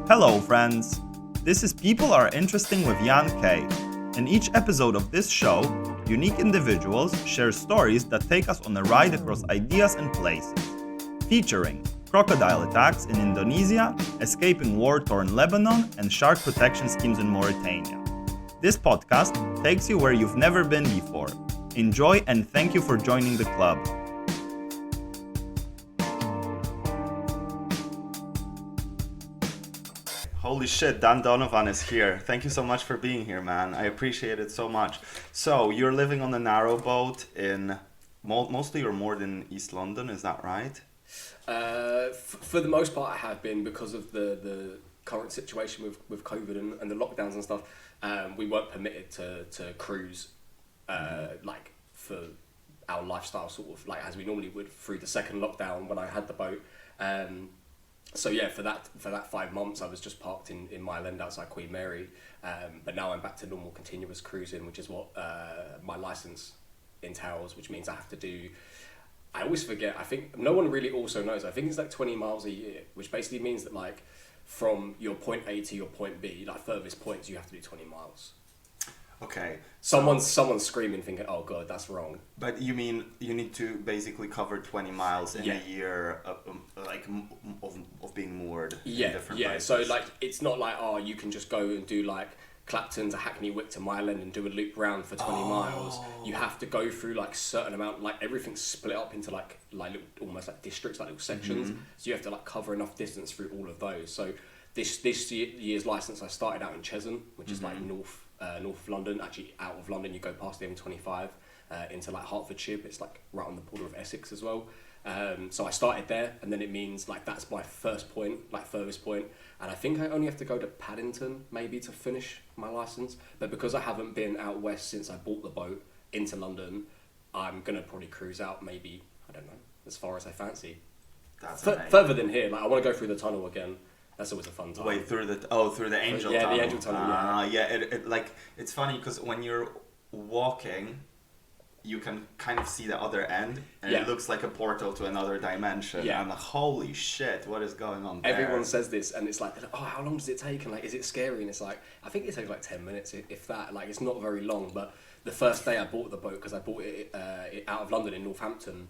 Hello, friends! This is People Are Interesting with Jan K. In each episode of this show, unique individuals share stories that take us on a ride across ideas and places, featuring crocodile attacks in Indonesia, escaping war-torn Lebanon, and shark protection schemes in Mauritania. This podcast takes you where you've never been before. Enjoy and thank you for joining the club. Holy shit, Dan Donovan is here. Thank you so much for being here, man. I appreciate it so much. So, you're living on the Narrowboat in mostly or more than East London, is that right? For the most part, I have been because of the current situation with COVID and the lockdowns and stuff. We weren't permitted to cruise like for our lifestyle, sort of like as we normally would through the second lockdown when I had the boat. So yeah, for that 5 months, I was just parked in Mile End outside Queen Mary. But now I'm back to normal continuous cruising, which is what my license entails, which means I have to do. I always forget. I think no one really also knows. I think it's like 20 miles a year, which basically means that like from your point A to your point B, like furthest points, you have to do 20 miles. Okay. Someone's screaming, thinking, "Oh God, that's wrong." But you mean you need to basically cover 20 miles in a year of being moored in different places? So like it's not like you can just go and do like Clapton to Hackney Wick to Mile End and do a loop round for 20 miles. You have to go through like certain amount, like everything's split up into like little, almost like districts, like little sections. Mm-hmm. So you have to like cover enough distance through all of those. So this year's license, I started out in Cheshunt, which is like north of London. Actually, out of London, you go past the M25 into like Hertfordshire. It's like right on the border of Essex as well. So I started there, and then it means like that's my first point, like furthest point. And I think I only have to go to Paddington maybe to finish my license. But because I haven't been out west since I bought the boat into London, I'm gonna probably cruise out maybe, I don't know, as far as I fancy. That's further than here. Like I want to go through the tunnel again. That's always a fun time. Wait, through the Angel Tunnel. Yeah, the Angel Tunnel. It's funny because when you're walking, you can kind of see the other end, and it looks like a portal to another dimension. Yeah. And holy shit, what is going on there? Everyone says this, and it's like, oh, how long does it take? And like, is it scary? And it's like, I think it takes like 10 minutes, if that. Like, it's not very long. But the first day I bought the boat, because I bought it out of London in Northampton,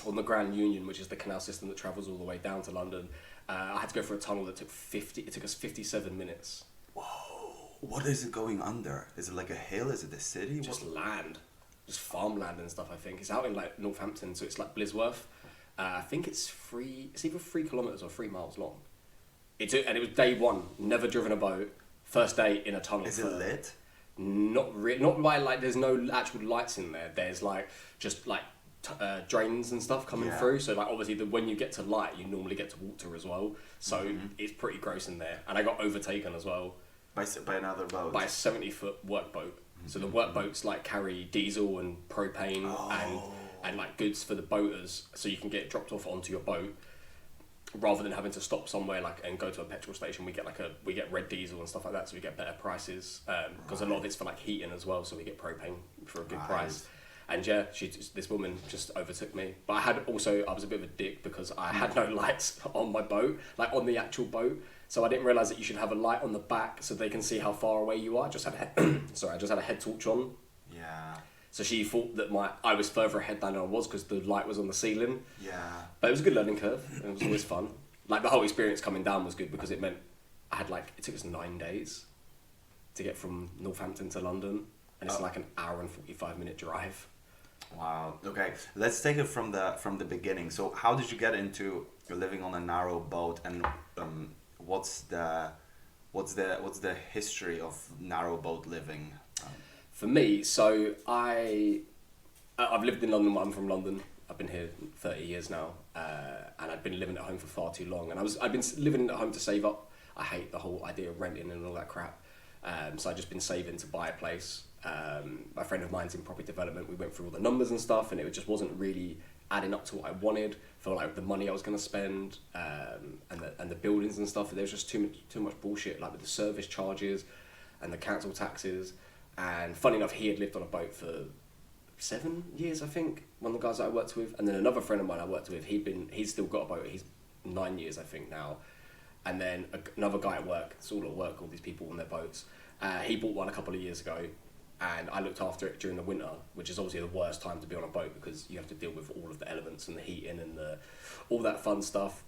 on the Grand Union, which is the canal system that travels all the way down to London. I had to go for a tunnel that took us 57 minutes. Whoa! What is it going under? Is it like a hill? Is it a city? Just land. Just farmland and stuff, I think. It's out in like Northampton, so it's like Blisworth. I think it's either 3 kilometres or 3 miles long. And it was day one, never driven a boat. First day in a tunnel. Is it lit? Not like there's no actual lights in there. There's like just like drains and stuff coming through. So like obviously when you get to light, you normally get to water as well. So it's pretty gross in there. And I got overtaken as well. By another boat? By a 70-foot workboat. So the workboats like carry diesel and propane and like goods for the boaters, so you can get dropped off onto your boat rather than having to stop somewhere like and go to a petrol station. We get red diesel and stuff like that, so we get better prices because a lot of it's for like heating as well. So we get propane for a good price. And this woman just overtook me. But I was a bit of a dick because I had no lights on my boat, like on the actual boat. So I didn't realise that you should have a light on the back so they can see how far away you are. I just had a head torch on. Yeah. So she thought that I was further ahead than I was because the light was on the ceiling. Yeah. But it was a good learning curve. And it was always fun. Like the whole experience coming down was good because it meant it took us 9 days to get from Northampton to London, and it's like an hour and 45-minute drive. Wow. Okay, let's take it from the beginning. So, how did you get into living on a narrow boat, and what's the history of narrowboat living? For me, so I've lived in London. I'm from London. I've been here 30 years now, and I'd been living at home for far too long. And I've been living at home to save up. I hate the whole idea of renting and all that crap. So I've just been saving to buy a place. A friend of mine's in property development. We went through all the numbers and stuff, and it just wasn't really adding up to what I wanted for like the money I was going to spend, and the buildings and stuff. There was just too much bullshit, like with the service charges and the council taxes. And funny enough, he had lived on a boat for 7 years, I think. One of the guys that I worked with, and then another friend of mine I worked with, he's still got a boat. He's 9 years, I think now. And then another guy at work, it's all at work, all these people on their boats. He bought one a couple of years ago, and I looked after it during the winter, which is obviously the worst time to be on a boat because you have to deal with all of the elements and the heating and all that fun stuff.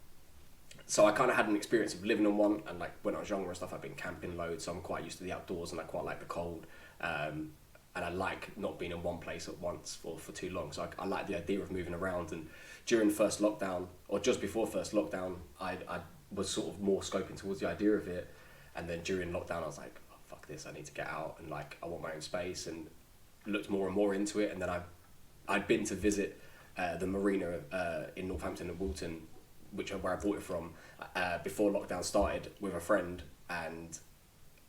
So I kind of had an experience of living on one, and like when I was younger and stuff, I've been camping loads, so I'm quite used to the outdoors and I quite like the cold. And I like not being in one place at once for too long. So I like the idea of moving around. And during first lockdown, or just before first lockdown, I was sort of more scoping towards the idea of it. And then during lockdown, I was like, oh, fuck this, I need to get out and like I want my own space, and looked more and more into it. And then I'd been to visit the marina in Northampton and Wilton, where I bought it from, before lockdown started with a friend, and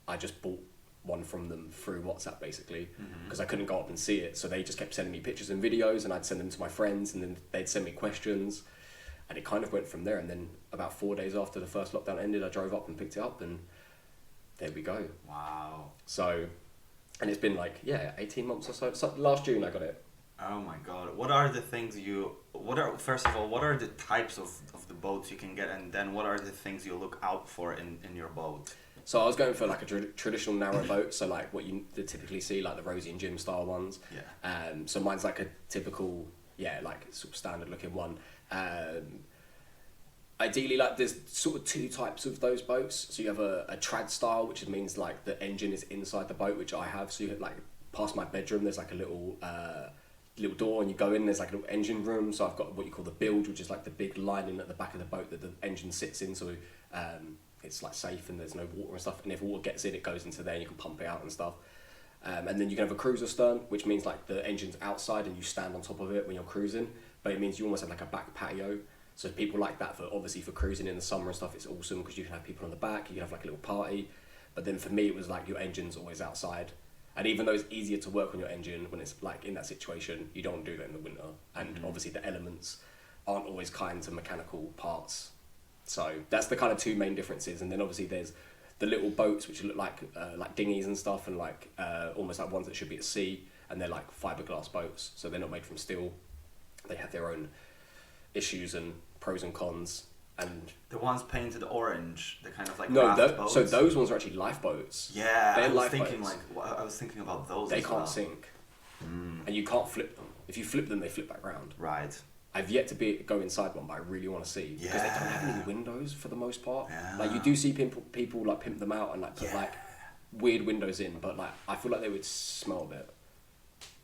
I just bought one from them through WhatsApp basically, because I couldn't go up and see it. So they just kept sending me pictures and videos, and I'd send them to my friends, and then they'd send me questions, and it kind of went from there. And then about 4 days after the first lockdown ended, I drove up and picked it up, and there we go. Wow. So, and it's been like, 18 months or so. So last June I got it. Oh my god. What are the things first of all, what are the types of the boats you can get, and then what are the things you look out for in your boat? So I was going for like a traditional narrowboat, so like what you typically see, like the Rosie and Jim style ones. Yeah. So mine's like a typical, like sort of standard looking one. Ideally, like there's sort of two types of those boats. So you have a trad style, which means like the engine is inside the boat, which I have. So you have, like past my bedroom, there's like a little door, and you go in, there's like a little engine room. So I've got what you call the bilge, which is like the big lining at the back of the boat that the engine sits in. So it's like safe and there's no water and stuff. And if water gets in, it goes into there and you can pump it out and stuff. And then you can have a cruiser stern, which means like the engine's outside and you stand on top of it when you're cruising. But it means you almost have like a back patio. So people like that for cruising in the summer and stuff, it's awesome because you can have people on the back, you can have like a little party. But then for me, it was like your engine's always outside. And even though it's easier to work on your engine when it's like in that situation, you don't want to do that in the winter. And obviously the elements aren't always kind to mechanical parts. So that's the kind of two main differences. And then obviously there's the little boats which look like dinghies and stuff, and like almost like ones that should be at sea, and they're like fiberglass boats. So they're not made from steel. They have their own issues and pros and cons. And the ones painted orange, the kind of like boats. So those ones are actually lifeboats. Yeah, they're I was thinking about those. They can't sink, and you can't flip them. If you flip them, they flip back round. Right. I've yet to go inside one, but I really want to see, because they don't have any windows for the most part. Yeah. Like you do see people like pimp them out and like put like weird windows in, but like I feel like they would smell a bit.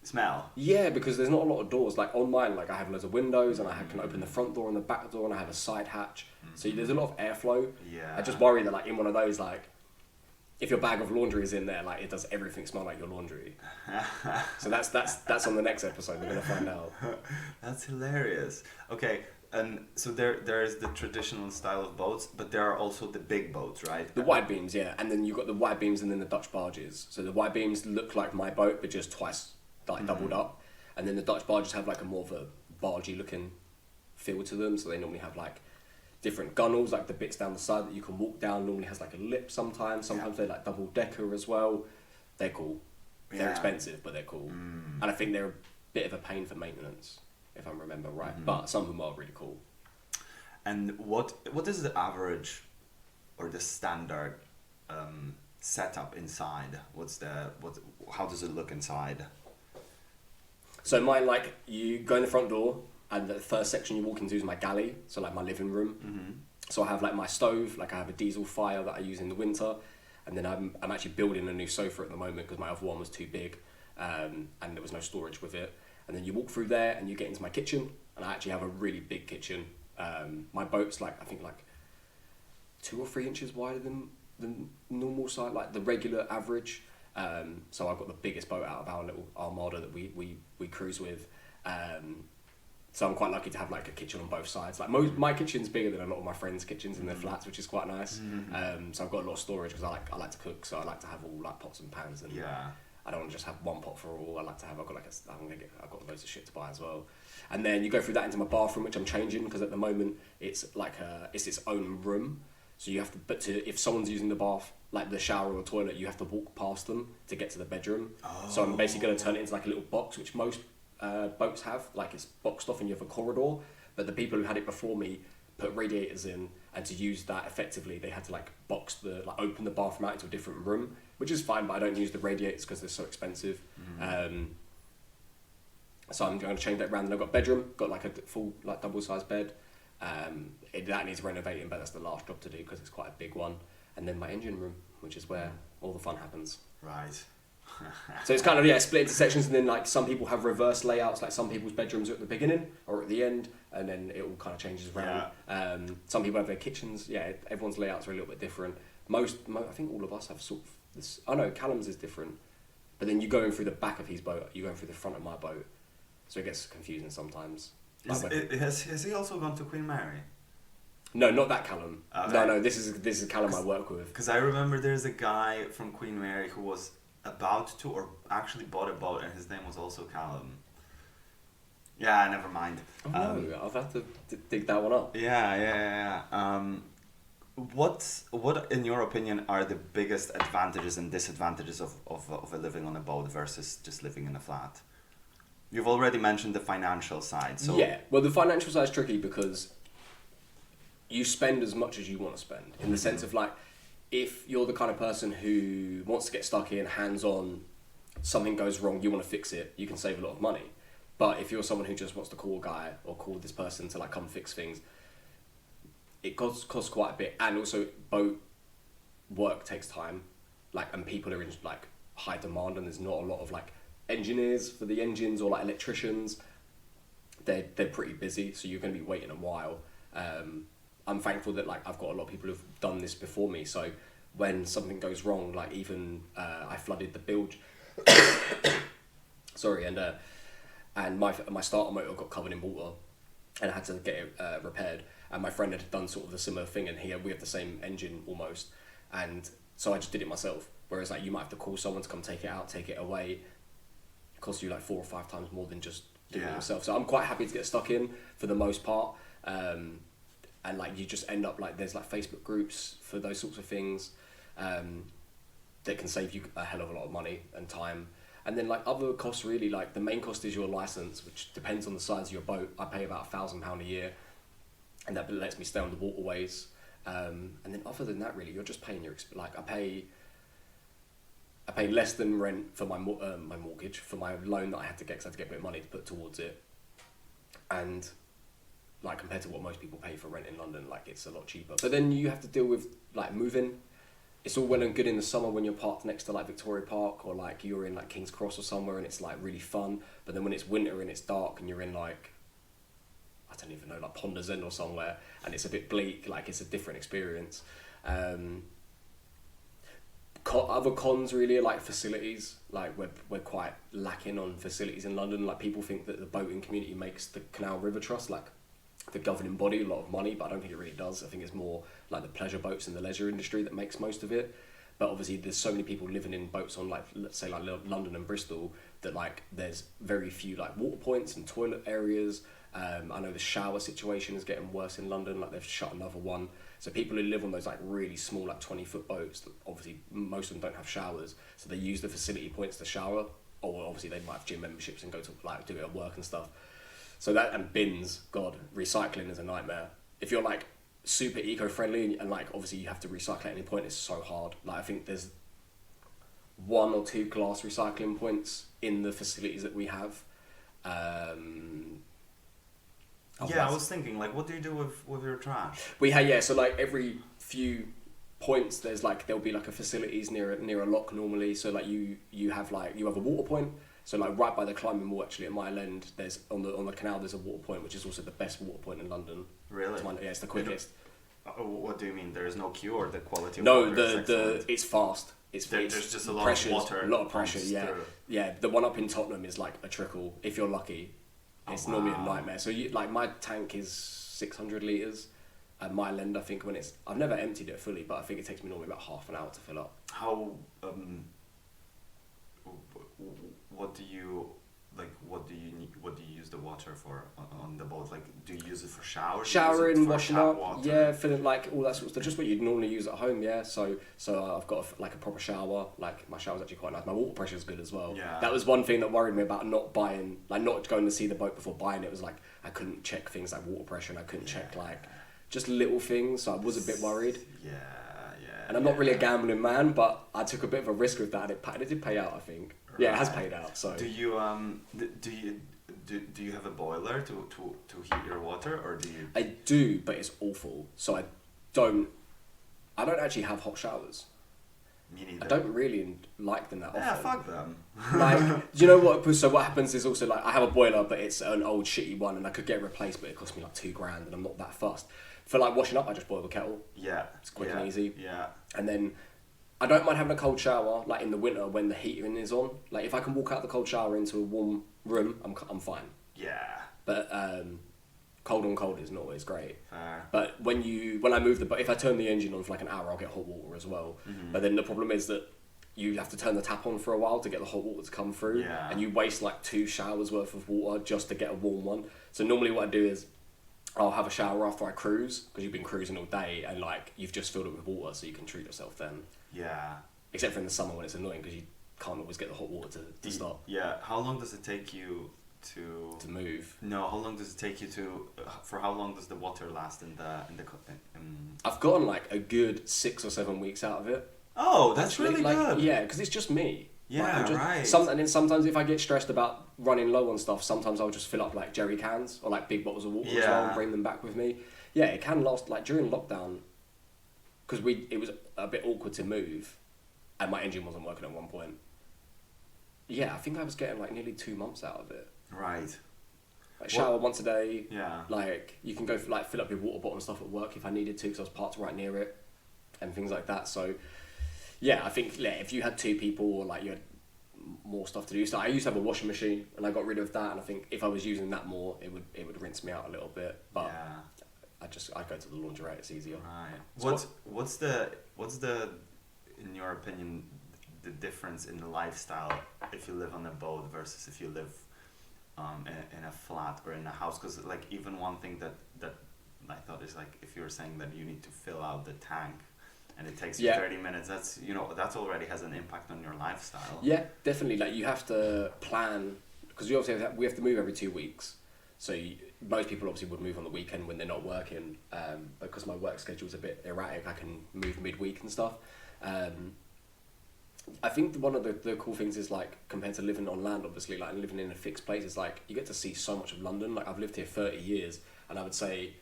Smell? Yeah, because there's not a lot of doors. Like on mine, like I have loads of windows, and I can open the front door and the back door, and I have a side hatch. So there's a lot of airflow. Yeah. I just worry that like in one of those, like if your bag of laundry is in there, like it does everything smell like your laundry. So that's on the next episode. We're gonna find out. That's hilarious. Okay, and so there is the traditional style of boats, but there are also the big boats, right? The wide beams, yeah, and then you've got the wide beams and then the Dutch barges. So the wide beams look like my boat, but just twice, like doubled up, and then the Dutch barges have like a more of a bargey looking feel to them. So they normally have like different gunnels, like the bits down the side that you can walk down. Normally has like a lip sometimes. Sometimes they're like double decker as well. They're cool. They're expensive, but they're cool. And I think they're a bit of a pain for maintenance, if I remember right. But some of them are really cool. And what is the average or the standard setup inside? How does it look inside? So mine, like you go in the front door, and the first section you walk into is my galley, so like my living room. So I have like my stove, like I have a diesel fire that I use in the winter, and then I'm actually building a new sofa at the moment because my other one was too big, and there was no storage with it. And then you walk through there and you get into my kitchen, and I actually have a really big kitchen. My boat's like I think like 2 or 3 inches wider than the normal size, like the regular average. So I've got the biggest boat out of our little armada that we cruise with. So I'm quite lucky to have like a kitchen on both sides. Like my kitchen's bigger than a lot of my friends' kitchens in their flats, which is quite nice. So I've got a lot of storage because I like to cook, so I like to have all like pots and pans, and I don't want to just have one pot for all. I like to have I've got loads of shit to buy as well. And then you go through that into my bathroom, which I'm changing because at the moment it's like it's its own room. So you have to, if someone's using the bath, like the shower or toilet, you have to walk past them to get to the bedroom. So I'm basically going to turn it into like a little box, which most boats have, like it's boxed off and you have a corridor. But the people who had it before me put radiators in, and to use that effectively, they had to like open the bathroom out into a different room, which is fine, but I don't use the radiators because they're so expensive. So I'm going to change that around. And I've got a bedroom, got like a full like double-sized bed. That needs renovating, but that's the last job to do because it's quite a big one. And then my engine room, which is where all the fun happens. Right. So it's kind of split into sections, and then like some people have reverse layouts, like some people's bedrooms are at the beginning or at the end, and then it all kind of changes around. Some people have their kitchens. Yeah, everyone's layouts are a little bit different. I think all of us have sort of this. Oh no, Callum's is different, but then you go in through the back of his boat, you go in through the front of my boat, so it gets confusing sometimes. Has he also gone to Queen Mary? No, not that Callum. Okay. No, this is Callum I work with. Because I remember there's a guy from Queen Mary who was about to, or actually bought a boat, and his name was also Callum. Yeah, never mind. Oh no, I'll have to dig that one up. Yeah. What in your opinion are the biggest advantages and disadvantages of living on a boat versus just living in a flat? You've already mentioned the financial side. So yeah, well, the financial side is tricky because you spend as much as you want to spend, in the sense of like, if you're the kind of person who wants to get stuck in, hands-on, something goes wrong, you want to fix it, you can save a lot of money. But if you're someone who just wants to call a guy or call this person to like come fix things, it costs quite a bit. And also boat work takes time, like, and people are in like high demand, and there's not a lot of like engineers for the engines or like electricians. They're pretty busy, so you're going to be waiting a while. I'm thankful that like I've got a lot of people who've done this before me, so when something goes wrong, like even I flooded the bilge sorry, and my starter motor got covered in water, and I had to get it repaired, and my friend had done sort of the similar thing, and we have the same engine almost, and so I just did it myself. Whereas like you might have to call someone to come take it out, take it away. It costs you like 4 or 5 times more than just doing it yourself. So I'm quite happy to get stuck in for the most part. And like you just end up like there's like Facebook groups for those sorts of things that can save you a hell of a lot of money and time. And then like other costs, really, like the main cost is your license, which depends on the size of your boat. I pay about £1,000 a year, and that lets me stay on the waterways. And then other than that, really, you're just paying your like I pay less than rent for my mortgage, for my loan that I had to get, because I had to get a bit of money to put towards it. And like compared to what most people pay for rent in London, like it's a lot cheaper. But then you have to deal with like moving. It's all well and good in the summer when you're parked next to like Victoria Park, or like you're in like King's Cross or somewhere, and it's like really fun. But then when it's winter and it's dark and you're in like, I don't even know, like Ponders End or somewhere, and it's a bit bleak, like it's a different experience. Other cons really are like facilities. Like we're quite lacking on facilities in London. Like people think that the boating community makes the Canal River Trust like the governing body a lot of money, but I don't think it really does. I think it's more like the pleasure boats and the leisure industry that makes most of it. But obviously there's so many people living in boats on like, let's say like London and Bristol, that like there's very few like water points and toilet areas. I know the shower situation is getting worse in London, like they've shut another one. So people who live on those like really small like 20-foot boats, obviously most of them don't have showers, so they use the facility points to shower, or obviously they might have gym memberships and go to like do it at work and stuff. So that, and bins, God, recycling is a nightmare. If you're like super eco-friendly and like obviously you have to recycle at any point, it's so hard. Like I think there's 1 or 2 glass recycling points in the facilities that we have. I was thinking, like, what do you do with your trash? So like every few points there'll be like a facilities near a lock normally. So like you have a water point. So like right by the climbing wall, actually at Mile End, there's on the canal there's a water point, which is also the best water point in London. Really? It's the quickest. What do you mean? There is no queue, or the quality of water? No, it's fast. There's just a lot of water. A lot of pressure. Yeah, through. Yeah. The one up in Tottenham is like a trickle if you're lucky. It's normally a nightmare. So like my tank is 600 litres. At Mile End, I think I've never emptied it fully, but I think it takes me normally about half an hour to fill up. How what do you use the water for on the boat? Like, do you use it for showers? Showering, washing up, water? Yeah, filling like all that sort of stuff. Just what you'd normally use at home, yeah. So I've got a proper shower. Like my shower's actually quite nice. My water pressure's good as well. Yeah. That was one thing that worried me about not going to see the boat before buying it. Was like I couldn't check things like water pressure, and I couldn't check like just little things. So I was a bit worried. Yeah. And I'm not really a gambling man, but I took a bit of a risk with that. And it did pay out, I think. Right. Yeah, it has paid out. So do you do you have a boiler to heat your water, or do you? I do, but it's awful. So I don't actually have hot showers. Me neither. I don't really like them that often. Yeah, fuck them. Like, do you know what? So what happens is also, like, I have a boiler, but it's an old shitty one, and I could get it replaced, but it cost me like $2,000, and I'm not that fussed. For like washing up, I just boil the kettle. Yeah. It's quick and easy. Yeah. And then I don't mind having a cold shower, like in the winter when the heating is on. Like if I can walk out the cold shower into a warm room, I'm fine. Yeah. But cold on cold is not always great. Fair. But when I move if I turn the engine on for like an hour, I'll get hot water as well. Mm-hmm. But then the problem is that you have to turn the tap on for a while to get the hot water to come through. Yeah. And you waste like 2 showers worth of water just to get a warm one. So normally what I do is I'll have a shower after I cruise, because you've been cruising all day and like you've just filled it with water, so you can treat yourself then. Yeah. Except for in the summer when it's annoying because you can't always get the hot water to stop. Yeah. How long does it take you to move? No. How long does it take you to? For how long does the water last in the? I've gotten like a good 6 or 7 weeks out of it. Oh, that's really like, good. Yeah, because it's just me. Yeah, like, right. And then sometimes if I get stressed about running low on stuff, sometimes I'll just fill up like jerry cans or like big bottles of water as well and bring them back with me. Yeah, it can last, like during lockdown, because it was a bit awkward to move and my engine wasn't working at one point. Yeah, I think I was getting like nearly 2 months out of it. Right. Like shower once a day. Yeah. Like you can go for, like fill up your water bottle and stuff at work if I needed to, because I was parked right near it and things like that. So yeah, I think if you had 2 people or like you had more stuff to do. So I used to have a washing machine and I got rid of that, and I think if I was using that more, it would rinse me out a little bit. But I go to the laundrette, it's easier. Right. So what's the in your opinion the difference in the lifestyle if you live on a boat versus if you live in a flat or in a house? Because like even one thing that I thought is like if you're saying that you need to fill out the tank and it takes you 30 minutes, that's that already has an impact on your lifestyle. Yeah, definitely. Like you have to plan, because we obviously have to move every 2 weeks. So most people obviously would move on the weekend when they're not working. Because my work schedule's a bit erratic, I can move midweek and stuff. I think one of the cool things is like compared to living on land, obviously, like living in a fixed place, is like you get to see so much of London. Like I've lived here 30 years, and I would say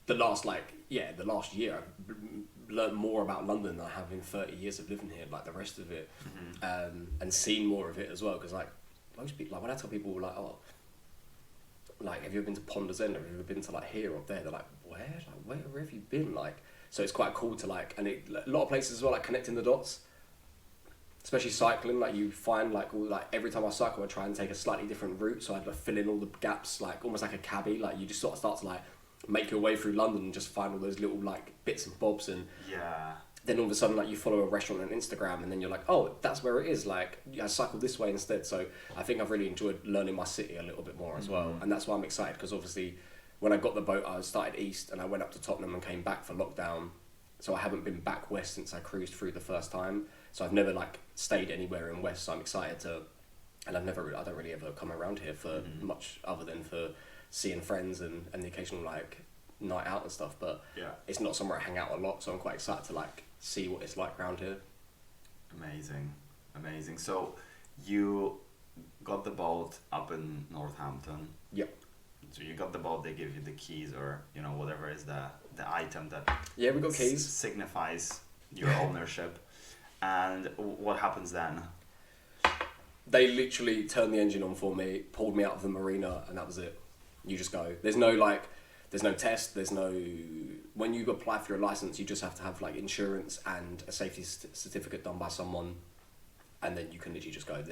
the last year I've learned more about London than I have in 30 years of living here, like the rest of it. Mm-hmm. And seen more of it as well, because like most people, like when I tell people like, oh, like have you ever been to Ponders End, or have you ever been to like here or there, they're like, where have you been? Like, so it's quite cool to like, and a lot of places as well, like connecting the dots, especially cycling. Like you find like every time I cycle I try and take a slightly different route, so I'd like fill in all the gaps, like almost like a cabbie. Like you just sort of start to like make your way through London and just find all those little like bits and bobs, and then all of a sudden like you follow a restaurant on Instagram and then you're like, oh, that's where it is, like I cycled this way instead. So I think I've really enjoyed learning my city a little bit more as well, and that's why I'm excited, because obviously when I got the boat I started east and I went up to Tottenham and came back for lockdown, so I haven't been back west since I cruised through the first time, so I've never like stayed anywhere in west, so I'm excited to, and I don't really ever come around here for much other than for seeing friends and the occasional like night out and stuff, but it's not somewhere I hang out a lot, so I'm quite excited to like see what it's like around here. Amazing. So you got the boat up in Northampton. Yep. So you got the boat, they give you the keys, or whatever is the item that we got keys, signifies your ownership. And what happens then? They literally turned the engine on for me, pulled me out of the marina, and that was it. You just go. There's no test, when you apply for your license, you just have to have like insurance and a safety certificate done by someone, and then you can literally just go.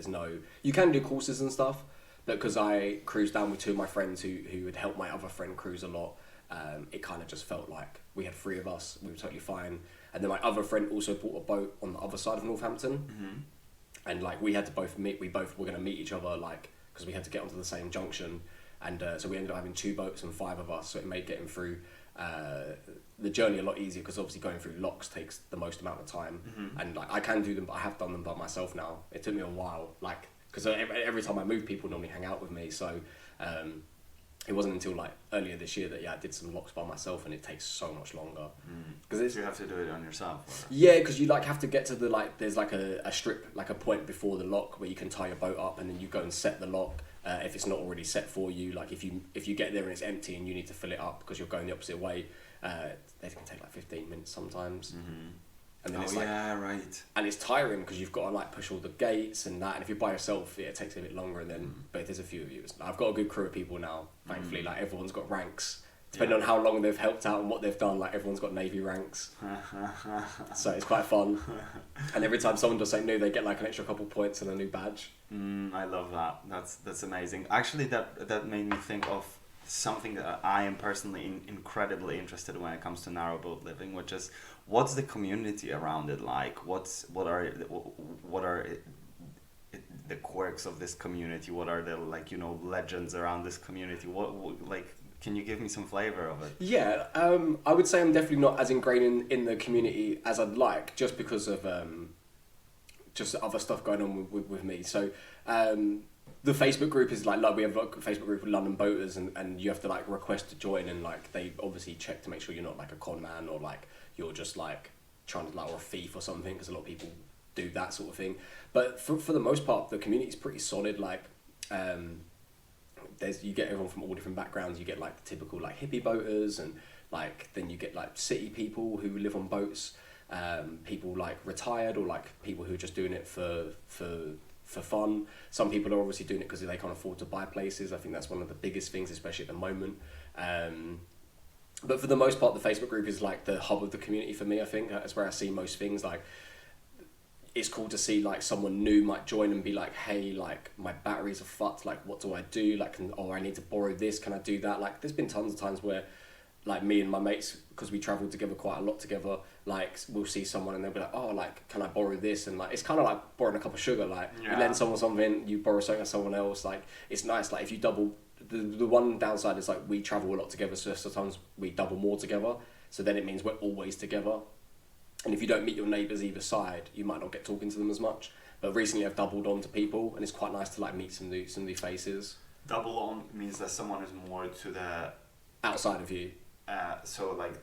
You can do courses and stuff, but because I cruised down with 2 of my friends who had helped my other friend cruise a lot, it kind of just felt like we had 3 of us, we were totally fine. And then my other friend also bought a boat on the other side of Northampton, and like we had to both meet, we both were going to meet each other, like, because we had to get onto the same junction. And so we ended up having 2 boats and 5 of us, so it made getting through the journey a lot easier, because obviously going through locks takes the most amount of time. And like I can do them, but I have done them by myself now. It took me a while, like, because every time I move, people normally hang out with me, so it wasn't until like earlier this year that I did some locks by myself, and it takes so much longer. Because you have to do it on yourself. Or? Yeah, because you like have to get to the like there's like a strip, like a point before the lock where you can tie your boat up, and then you go and set the lock. If it's not already set for you, like if you get there and it's empty and you need to fill it up because you're going the opposite way, they can take like 15 minutes sometimes. And then it's like, right. And it's tiring because you've got to like push all the gates and that. And if you're by yourself, it takes a bit longer. And then, but there's a few of you. I've got a good crew of people now. Thankfully, like everyone's got ranks. Depending on how long they've helped out and what they've done, like everyone's got Navy ranks. So it's quite fun. And every time someone does something new, they get like an extra couple points and a new badge. I love that. That's amazing. Actually, that made me think of something that I am personally incredibly interested in when it comes to narrowboat living, which is what's the community around it like? What are the quirks of this community? What are the like legends around this community? What like can you give me some flavor of it? Yeah, I would say I'm definitely not as ingrained in the community as I'd like, just because of just other stuff going on with me. So the Facebook group is like we have a Facebook group with London boaters, and you have to like request to join, and like they obviously check to make sure you're not like a con man or like you're just like trying to like or a thief or something, because a lot of people do that sort of thing. But for the most part, the community is pretty solid. Like you get everyone from all different backgrounds. You get like the typical like hippie boaters, and like then you get like city people who live on boats, people like retired, or like people who are just doing it for fun. Some people are obviously doing it because they can't afford to buy places. I think that's one of the biggest things, especially at the moment. But for the most part, the Facebook group is like the hub of the community for me. I think that's where I see most things. Like it's cool to see like someone new might join and be like, hey, like my batteries are fucked, like what do I do? Like, I need to borrow this, can I do that? Like there's been tons of times where like me and my mates, because we travel together quite a lot together, like we'll see someone and they'll be like, oh, like can I borrow this? And like it's kind of like borrowing a cup of sugar. Like you lend someone something, you borrow something from someone else. Like it's nice. Like if you double, the one downside is like we travel a lot together, so sometimes we double more together, so then it means we're always together. And if you don't meet your neighbours either side, you might not get talking to them as much. But recently I've doubled on to people, and it's quite nice to like meet some new faces. Double on means that someone is more to the outside of you. So like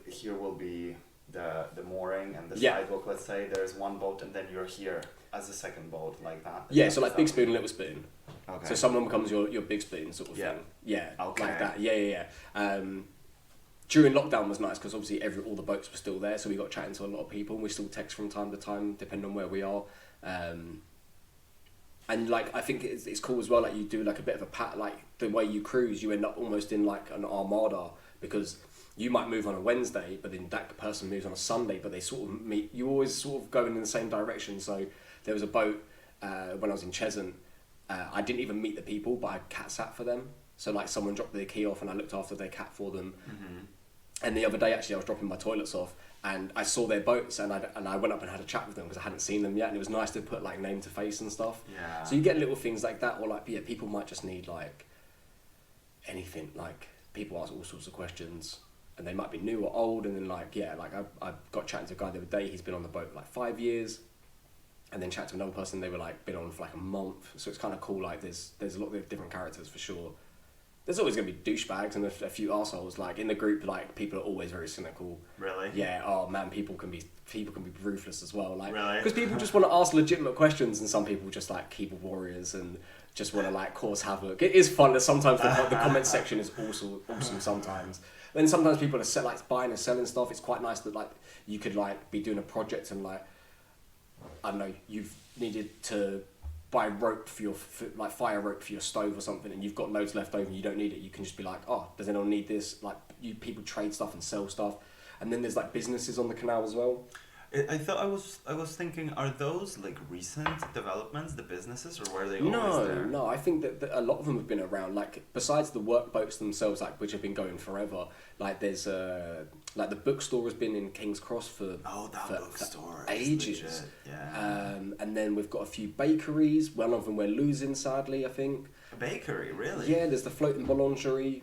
here will be the mooring and the sidewalk. Let's say there's one boat, and then you're here as a second boat, like that. Yeah, so like big spoon, little spoon. Okay. So someone becomes your big spoon sort of thing. Yeah. Okay. Like that. Yeah. During lockdown was nice because obviously all the boats were still there, so we got chatting to a lot of people. And we still text from time to time, depending on where we are. And like I think it's cool as well. Like you do like a bit of a like the way you cruise, you end up almost in like an armada, because you might move on a Wednesday, but then that person moves on a Sunday, but they sort of meet. You always sort of going in the same direction. So there was a boat when I was in Cheshunt. I didn't even meet the people, but I cat sat for them. So like someone dropped their key off, and I looked after their cat for them. Mm-hmm. And the other day, actually, I was dropping my toilets off, and I saw their boats, and I went up and had a chat with them because I hadn't seen them yet, and it was nice to put like name to face and stuff. Yeah. So you get little things like that, or like people might just need like anything. Like people ask all sorts of questions, and they might be new or old, and then like I got chatting to a guy the other day. He's been on the boat for like 5 years, and then chatted to another person. They were like been on for like a month. So it's kind of cool. Like there's a lot of different characters for sure. There's always going to be douchebags and a few assholes. Like in the group, like people are always very cynical. Really? Yeah. Oh man, people can be ruthless as well. Like really? Because people just want to ask legitimate questions, and some people just like keyboard warriors and just want to like cause havoc. It is fun that sometimes the comment section is also awesome sometimes. Then sometimes people are like buying and selling stuff. It's quite nice that like you could like be doing a project and like I don't know, you've needed to buy rope for your like fire rope for your stove or something, and you've got loads left over and you don't need it. You can just be like, oh, does anyone need this? Like people trade stuff and sell stuff. And then there's like businesses on the canal as well. I thought I was thinking, are those like recent developments, the businesses, or were they always there? No, I think that a lot of them have been around. Like besides the work boats themselves, like which have been going forever. Like there's like the bookstore has been in King's Cross for bookstore ages. Yeah. And then we've got a few bakeries. One of them we're losing, sadly, I think. A bakery, really? Yeah, there's the Floating Boulangerie.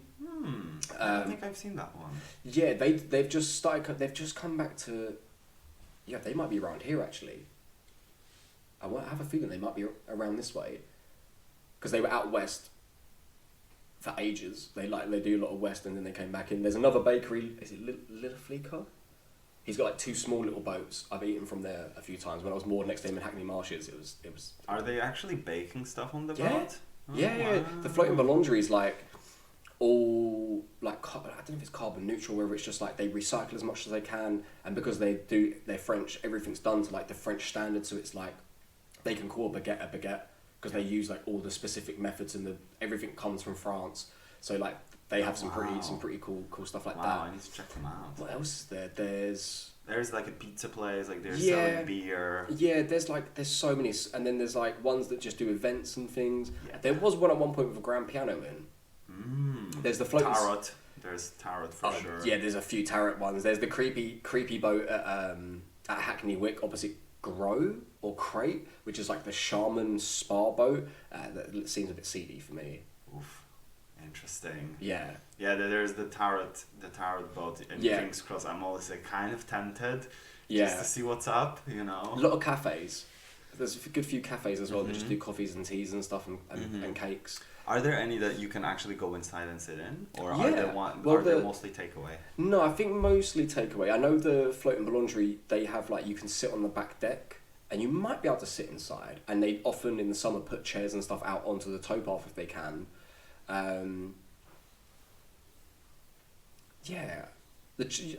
I think I've seen that one. Yeah, they've just started. They've just come back to. Yeah, they might be around here actually. I have a feeling they might be around this way, because they were out west for ages. They do a lot of West, and then they came back in. There's another bakery. Is it Little Fleeca? He's got like 2 small little boats. I've eaten from there a few times. When I was moored next to him in Hackney Marshes, it was. Are they actually baking stuff on the boat? Oh, Yeah. wow. The floating laundry is like all like I don't know if it's carbon neutral, whether it's just like they recycle as much as they can, and because they're French, everything's done to like the French standard. So it's like they can call a baguette because they use like all the specific methods, and everything comes from France. So like they have some pretty cool stuff like that. Wow, I need to check them out. What else is there? There's like a pizza place, like they're Yeah. selling beer. Yeah, there's so many, and then there's like ones that just do events and things. Yeah. There was one at one point with a grand piano in. There's the floating Tarot. There's Tarot for sure. Yeah, there's a few Tarot ones. There's the creepy boat at Hackney Wick opposite Grow or Crate, which is like the shaman spa boat. That seems a bit seedy for me. Oof. Interesting. Yeah. Yeah, there's the Tarot boat in King's Cross. I'm always like kind of tempted just to see what's up, you know. A lot of cafes. There's a good few cafes as well that just do coffees and teas and stuff and cakes. Are there any that you can actually go inside and sit in, or Yeah. are they mostly takeaway? No, I think mostly takeaway. I know the floating laundry, they have like you can sit on the back deck and you might be able to sit inside, and they often in the summer put chairs and stuff out onto the towpath if they can. Yeah,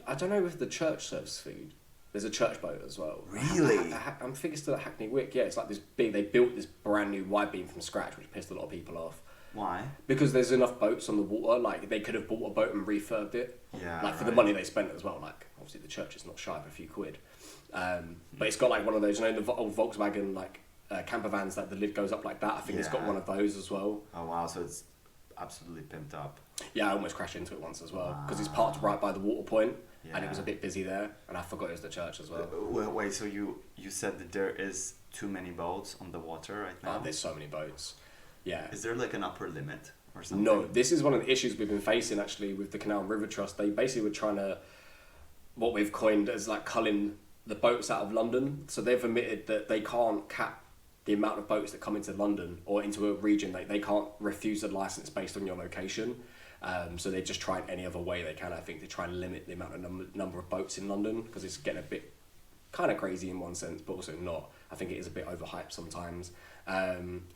I don't know if the church serves food. There's a church boat as well. Really? I'm thinking it's still at Hackney Wick. Yeah, it's like this big. They built this brand new wide beam from scratch, which pissed a lot of people off. Why? Because there's enough boats on the water. Like they could have bought a boat and refurbed it. Yeah. Like for the money they spent as well. Like obviously the church is not shy of a few quid. But it's got like one of those, you know, the old Volkswagen like camper vans that the lid goes up like that. I think it's got one of those as well. Oh wow! So it's absolutely pimped up. Yeah, I almost crashed into it once as well because it's parked right by the water point, and it was a bit busy there, and I forgot it was the church as well. Wait, so you said that there is too many boats on the water right now? There's so many boats. Yeah. Is there like an upper limit or something? No, this is one of the issues we've been facing actually with the Canal and River Trust. They basically were trying to, what we've coined as like culling the boats out of London. So they've admitted that they can't cap the amount of boats that come into London or into a region. They can't refuse a license based on your location. So they just try any other way they can, I think, to try and limit the amount of number of boats in London, because it's getting a bit kind of crazy in one sense, but also not. I think it is a bit overhyped sometimes.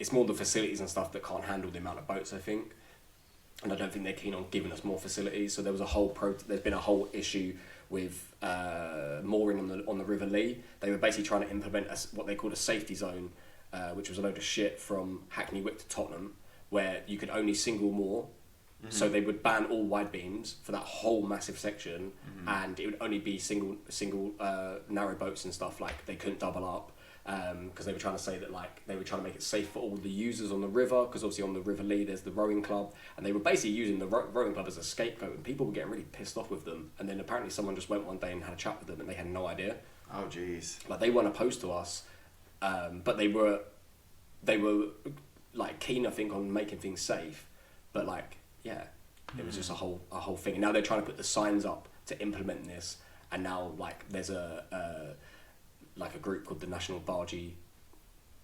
It's more the facilities and stuff that can't handle the amount of boats, I think. And I don't think they're keen on giving us more facilities. So there was there's been a whole issue with mooring on the River Lee. They were basically trying to implement what they called a safety zone, which was a load of shit from Hackney Wick to Tottenham, where you could only single moor. Mm-hmm. So they would ban all wide beams for that whole massive section, and it would only be single narrow boats and stuff. Like they couldn't double up, because they were trying to say that like they were trying to make it safe for all the users on the river, because obviously on the River Lee there's the rowing club, and they were basically using the rowing club as a scapegoat, and people were getting really pissed off with them. And then apparently someone just went one day and had a chat with them, and they had no idea. Oh jeez. Like they weren't opposed to us, but they were like keen, I think, on making things safe, but like. Yeah, it was just a whole thing. And now they're trying to put the signs up to implement this. And now like there's a group called the National Bargee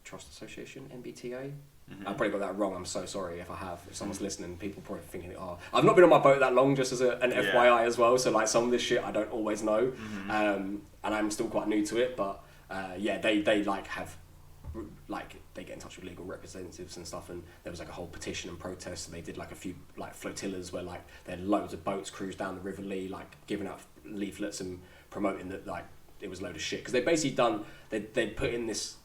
Trust Association, NBTA. I probably got that wrong. I'm so sorry if I have. If someone's listening, people probably thinking, oh, I've not been on my boat that long, just as an FYI as well. So like some of this shit I don't always know, and I'm still quite new to it. But they like have. Like they get in touch with legal representatives and stuff, and there was like a whole petition and protest, and they did like a few like flotillas where like they had loads of boats cruise down the River Lee, like giving out leaflets and promoting that like it was a load of shit, because they basically they'd put in this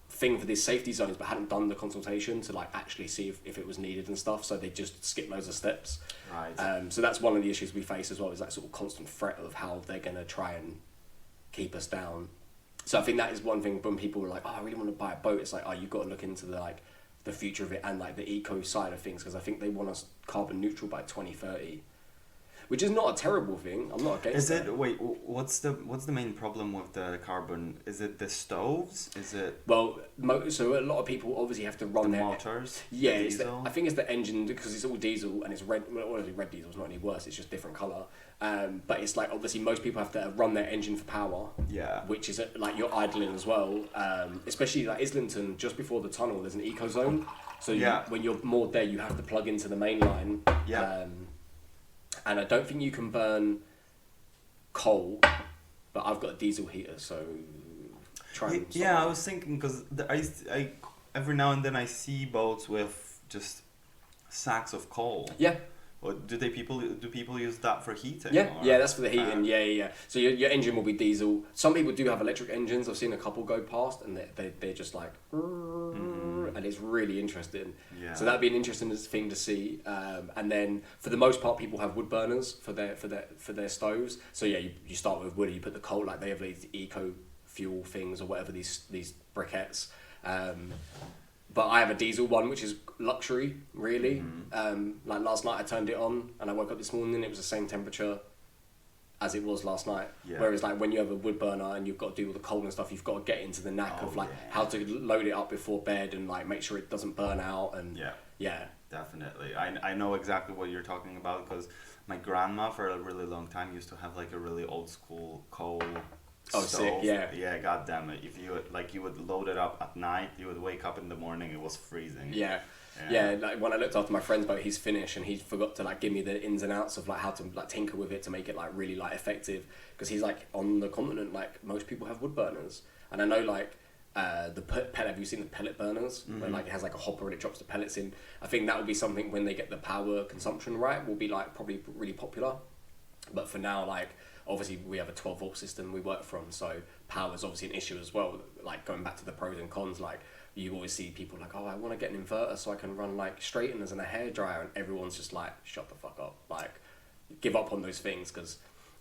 thing for these safety zones but hadn't done the consultation to like actually see if it was needed and stuff, so they just skipped loads of steps. Right. So that's one of the issues we face as well, is that sort of constant threat of how they're going to try and keep us down. So I think that is one thing when people were like, oh, I really want to buy a boat. It's like, oh, you've got to look into the future of it and like the eco side of things, because I think they want us carbon neutral by 2030, which is not a terrible thing. I'm not against it. Wait, what's the main problem with the carbon? Is it the stoves? Is it... Well, so a lot of people obviously have to run the their... motors? Yeah, I think it's the engine, because it's all diesel and it's red. Well, obviously red diesel is not any worse, it's just different colour. But it's like, obviously most people have to run their engine for power. Yeah. Which is like you're idling as well. Especially like Islington, just before the tunnel, there's an eco zone. So Yeah. when you're moored there, you have to plug into the main line. Yeah. And I don't think you can burn coal, but I've got a diesel heater, so try and Yeah, I was thinking because I every now and then I see boats with just sacks of coal. Yeah. Or do people use that for heating? Yeah, or? yeah, that's for the heating. Yeah. So your engine will be diesel. Some people do have electric engines. I've seen a couple go past, and they're just like, and it's really interesting. Yeah. So that'd be an interesting thing to see. And then for the most part, people have wood burners for their stoves. So yeah, you start with wood. You put the coal, like they have these eco fuel things or whatever, these briquettes. But I have a diesel one, which is luxury, really. Like last night I turned it on and I woke up this morning and it was the same temperature as it was last night. Yeah. Whereas like when you have a wood burner and you've got to do all the coal and stuff, you've got to get into the knack of like how to load it up before bed and like make sure it doesn't burn out. And yeah. Definitely. I know exactly what you're talking about because my grandma for a really long time used to have like a really old school coal stove. Sick, yeah. Yeah, god damn it. If you would load it up at night, you would wake up in the morning, it was freezing. Yeah, like when I looked after my friend's boat, he's Finnish and he forgot to like give me the ins and outs of like how to like tinker with it to make it like really like effective, because he's like on the continent, like most people have wood burners, and I know like the pellet, have you seen the pellet burners where like it has like a hopper and it drops the pellets in? I think that will be something when they get the power consumption right, will be like probably really popular. But for now, like obviously we have a 12-volt system we work from, so power is obviously an issue as well. Like going back to the pros and cons, like you always see people like, oh, I want to get an inverter so I can run like straighteners and a hairdryer, and everyone's just like, shut the fuck up, like give up on those things, because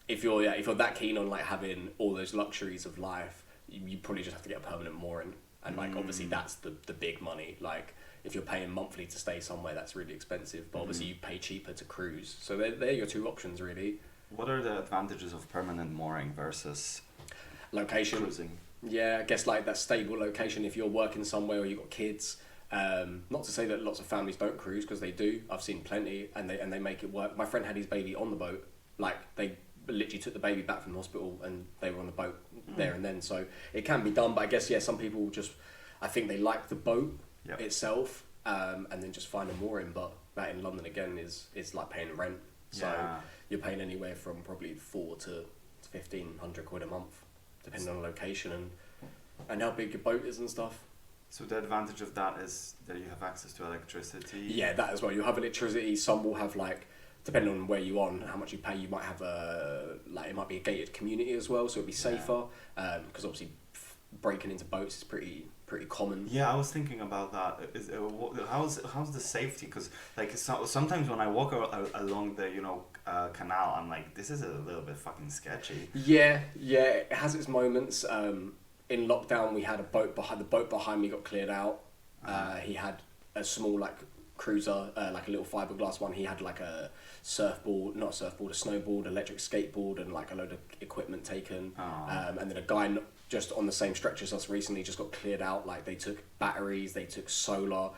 if you're that keen on like having all those luxuries of life, you probably just have to get a permanent mooring, and like obviously that's the big money. Like if you're paying monthly to stay somewhere, that's really expensive, but obviously you pay cheaper to cruise. So they're your two options really. What are the advantages of permanent mooring versus location? Cruising. Yeah, I guess like that stable location. If you're working somewhere or you've got kids, not to say that lots of families don't cruise, because they do. I've seen plenty, and they make it work. My friend had his baby on the boat. Like they literally took the baby back from the hospital and they were on the boat there and then. So it can be done, but I guess some people just, I think they like the boat itself, and then just find a mooring. But that in London again is like paying rent. So you're paying anywhere from probably £400 to £1,500 a month, depending on the location and how big your boat is and stuff. So the advantage of that is that you have access to electricity. Yeah, that as well. You have electricity. Some will have like, depending on where you are and how much you pay, you might have it might be a gated community as well, so it'd be safer. Because obviously breaking into boats is pretty common. Yeah, I was thinking about that. How's the safety? Because like sometimes when I walk along the canal, I'm like, this is a little bit fucking sketchy. Yeah, it has its moments. In lockdown, we had a boat behind. The boat behind me got cleared out. He had a small like cruiser, like a little fiberglass one. He had like a a snowboard, electric skateboard, and like a load of equipment taken. And then a guy just on the same stretch as us recently just got cleared out. Like they took batteries, they took solar.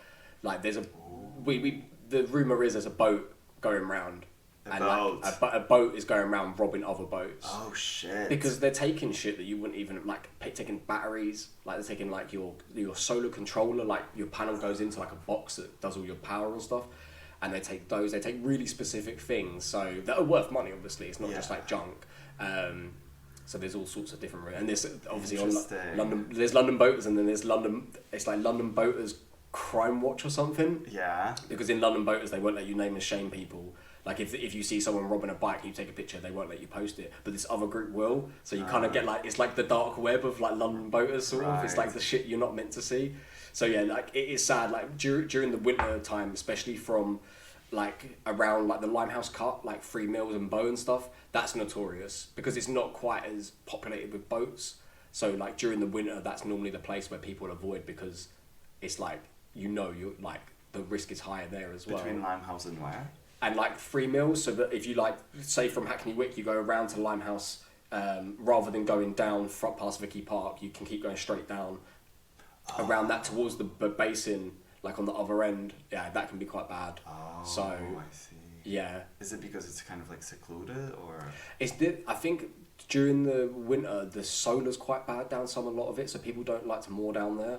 Like there's the rumor is there's a boat going round. A boat is going around robbing other boats. Oh shit! Because they're taking shit that you wouldn't even like. Taking batteries, like they're taking like your solar controller, like your panel goes into like a box that does all your power and stuff, and they take those. They take really specific things, so that are worth money. Obviously, it's not just like junk. So there's all sorts of different routes, and there's obviously on London. There's London Boaters, and then there's London. It's like London Boaters Crime Watch or something. Yeah. Because in London Boaters, they won't let you name and shame people. Like if you see someone robbing a bike and you take a picture, they won't let you post it. But this other group will. So you kind of get like, it's like the dark web of like London Boaters sort of. It's like the shit you're not meant to see. So yeah, like it is sad. Like during the winter time, especially from like around like the Limehouse Cut, like 3 Mills and Bow and stuff, that's notorious because it's not quite as populated with boats. So like during the winter, that's normally the place where people avoid, because it's like, you're like the risk is higher there as well. Between Limehouse and where? And like 3 Mills, so that if you like, say from Hackney Wick, you go around to Limehouse, rather than going down past Vicky Park, you can keep going straight down around that towards the basin, like on the other end. Yeah, that can be quite bad. So I see. Yeah. Is it because it's kind of like secluded, or? I think during the winter the solar's quite bad down a lot of it, so people don't like to moor down there.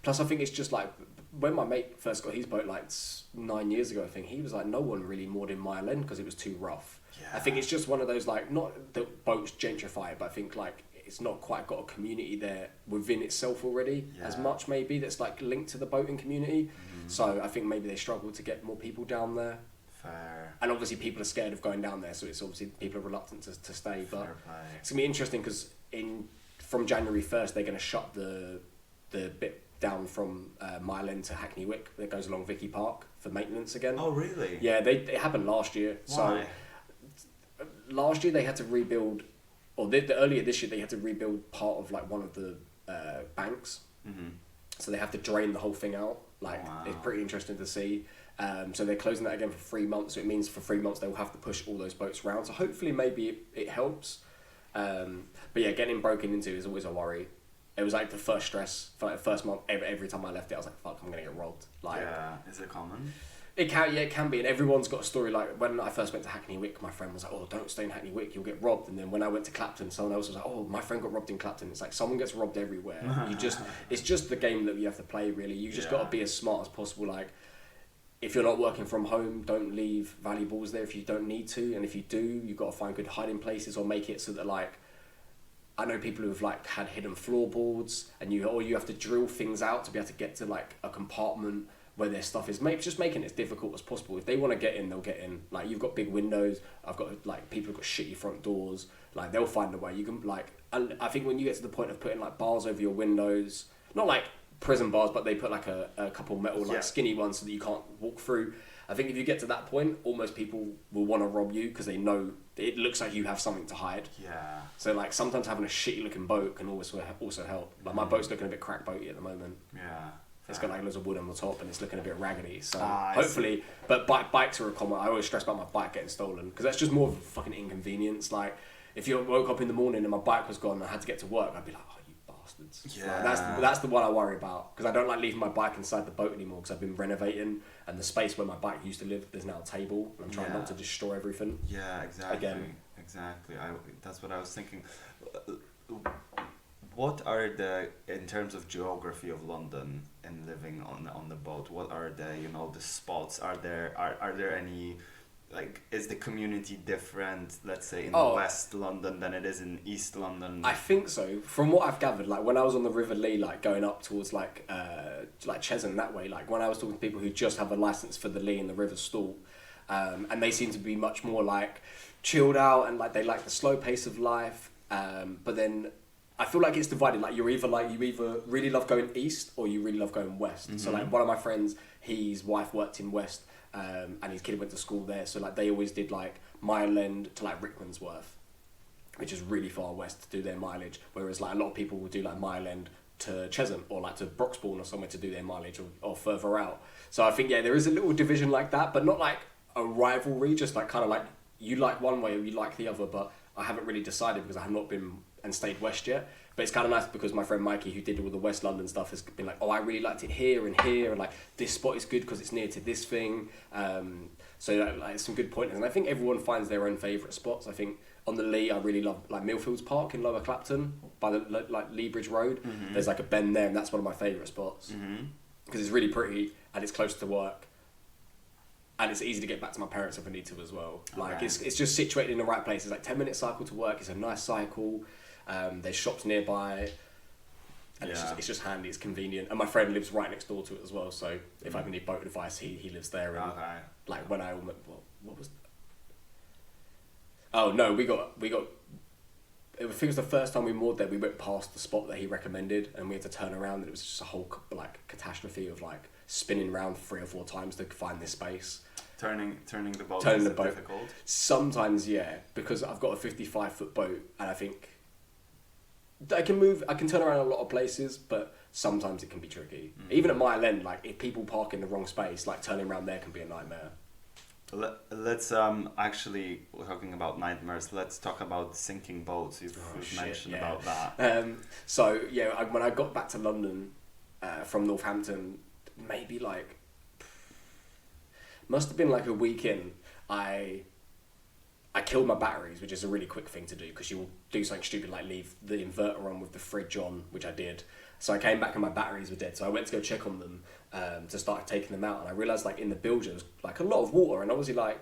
Plus, I think it's just like when my mate first got his boat, like 9 years ago, I think, he was like, no one really moored in Mile End because it was too rough. Yeah. I think it's just one of those, like, not that boats gentrify, but I think, like, it's not quite got a community there within itself already as much, maybe, that's, like, linked to the boating community. So I think maybe they struggle to get more people down there. Fair. And obviously people are scared of going down there, so it's obviously people are reluctant to stay. But Fair play. it's going to be interesting because from January 1st, they're going to shut the bit down from Mile End to Hackney Wick that goes along Vicky Park for maintenance again. Oh, really? Yeah, it happened last year. Why? So last year they had to rebuild, or earlier this year they had to rebuild part of like one of the banks. Mm-hmm. So they have to drain the whole thing out. Like, it's pretty interesting to see. So they're closing that again for 3 months. So it means for 3 months they will have to push all those boats around. So hopefully maybe it helps. But yeah, getting broken into is always a worry. It was like the first stress for like the first month. Every time I left it, I was like, "Fuck, I'm gonna get robbed." Like, yeah, is it common? It can be, and everyone's got a story. Like when I first went to Hackney Wick, my friend was like, "Oh, don't stay in Hackney Wick, you'll get robbed." And then when I went to Clapton, someone else was like, "Oh, my friend got robbed in Clapton." It's like someone gets robbed everywhere. It's just the game that you have to play. Really, you just got to be as smart as possible. Like, if you're not working from home, don't leave valuables there if you don't need to, and if you do, you've got to find good hiding places or make it so that like. I know people who've like had hidden floorboards, and you have to drill things out to be able to get to like a compartment where their stuff is. Just making it as difficult as possible. If they want to get in, they'll get in. Like, you've got big windows. I've got like people who've got shitty front doors. Like, they'll find a way. You can like, and I think when you get to the point of putting like bars over your windows, not like prison bars, but they put like a couple metal like skinny ones so that you can't walk through. I think if you get to that point, almost people will want to rob you because they know it looks like you have something to hide. Yeah. So like sometimes having a shitty looking boat can also help. Like my boat's looking a bit crack boaty at the moment. Yeah. It's got like loads of wood on the top and it's looking a bit raggedy. So hopefully, but bikes are a common. I always stress about my bike getting stolen because that's just more of a fucking inconvenience. Like if you woke up in the morning and my bike was gone and I had to get to work, I'd be like, oh, you bastards. Yeah. Like, that's the one I worry about because I don't like leaving my bike inside the boat anymore because I've been renovating and the space where my bike used to live, there's now a table and I'm trying not to destroy everything. Yeah, exactly. Again. Exactly. That's what I was thinking. What are in terms of geography of London and living on the boat, what are the spots? Are there any, like, is the community different, let's say, in West London than it is in East London? I think so. From what I've gathered, like when I was on the River Lee, like going up towards like Chesham that way, like when I was talking to people who just have a license for the Lee and the River Stour, and they seem to be much more like chilled out and like they like the slow pace of life. But then I feel like it's divided. Like you either really love going east or you really love going west. Mm-hmm. So like one of my friends, his wife worked in West, and his kid went to school there. So like they always did like Mile End to like Rickmansworth, which is really far west to do their mileage. Whereas like a lot of people will do like Mile End to Chesham or like to Broxbourne or somewhere to do their mileage or further out. So I think there is a little division like that, but not like a rivalry. Just like kind of like you like one way or you like the other, but I haven't really decided because I have not been and stayed west yet. But it's kind of nice because my friend Mikey, who did all the West London stuff, has been like, oh, I really liked it here, and like this spot is good because it's near to this thing. So like some good pointers, and I think everyone finds their own favourite spots. I think on the Lee, I really love like Millfields Park in Lower Clapton by the like Lee Bridge Road. Mm-hmm. There's like a bend there, and that's one of my favourite spots because it's really pretty and it's close to work. And it's easy to get back to my parents if I need to as well. Like it's just situated in the right place. It's like 10-minute cycle to work. It's a nice cycle. There's shops nearby, and it's just handy. It's convenient. And my friend lives right next door to it as well. So if I ever need boat advice, he lives there. And like when I what was? Oh no, we got. I think it was the first time we moored there. We went past the spot that he recommended, and we had to turn around, and it was just a whole like catastrophe of like spinning around 3 or 4 times to find this space. Turning the boat is difficult? Sometimes, yeah, because I've got a 55-foot boat, and I think I can turn around a lot of places, but sometimes it can be tricky. Even at Mile End, like if people park in the wrong space, like turning around there can be a nightmare. Let's actually, we're talking about nightmares. Let's talk about sinking boats. You've mentioned about that. So yeah, when I got back to London from Northampton, maybe like must have been like a week in. I I killed my batteries, which is a really quick thing to do because you will do something stupid like leave the inverter on with the fridge on, which I did. So I came back and my batteries were dead. So I went to go check on them to start taking them out, and I realised like in the bilge there was like a lot of water, and obviously like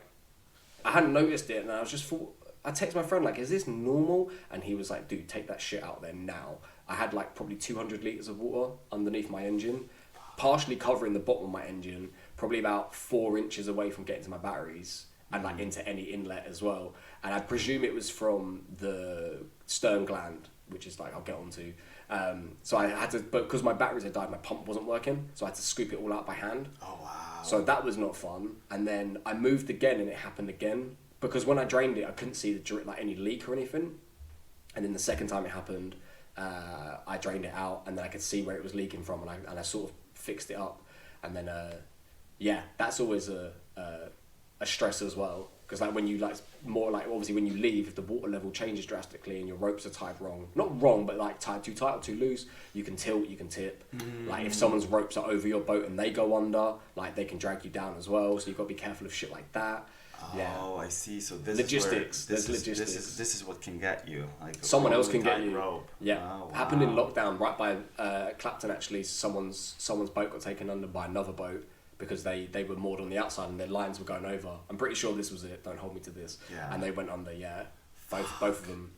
I hadn't noticed it, and I was just thought. I texted my friend like, "Is this normal?" And he was like, "Dude, take that shit out there now." I had like probably 200 litres of water underneath my engine, partially covering the bottom of my engine, probably about 4 inches away from getting to my batteries and like into any inlet as well. And I presume it was from the stern gland, which is like I'll get onto. So I had to, but because my batteries had died, my pump wasn't working, so I had to scoop it all out by hand. Oh wow! So that was not fun. And then I moved again, and it happened again because when I drained it, I couldn't see like any leak or anything. And then the second time it happened, I drained it out, and then I could see where it was leaking from, and I sort of fixed it up. And then yeah, that's always a stress as well. Because like when you like more like obviously when you leave, if the water level changes drastically and your ropes are tied wrong, not wrong, but like tied too tight or too loose, you can tilt, you can tip. Like if someone's ropes are over your boat and they go under, like they can drag you down as well. So you've got to be careful of shit like that. Oh, I see. So this logistics. Is where, this is what can get you. Like someone else can get you. Rope. Yeah, oh, wow. Happened in lockdown right by Clapton. Actually, someone's boat got taken under by another boat because they were moored on the outside and their lines were going over. I'm pretty sure this was it. Don't hold me to this. Yeah. And they went under. Yeah, both of them.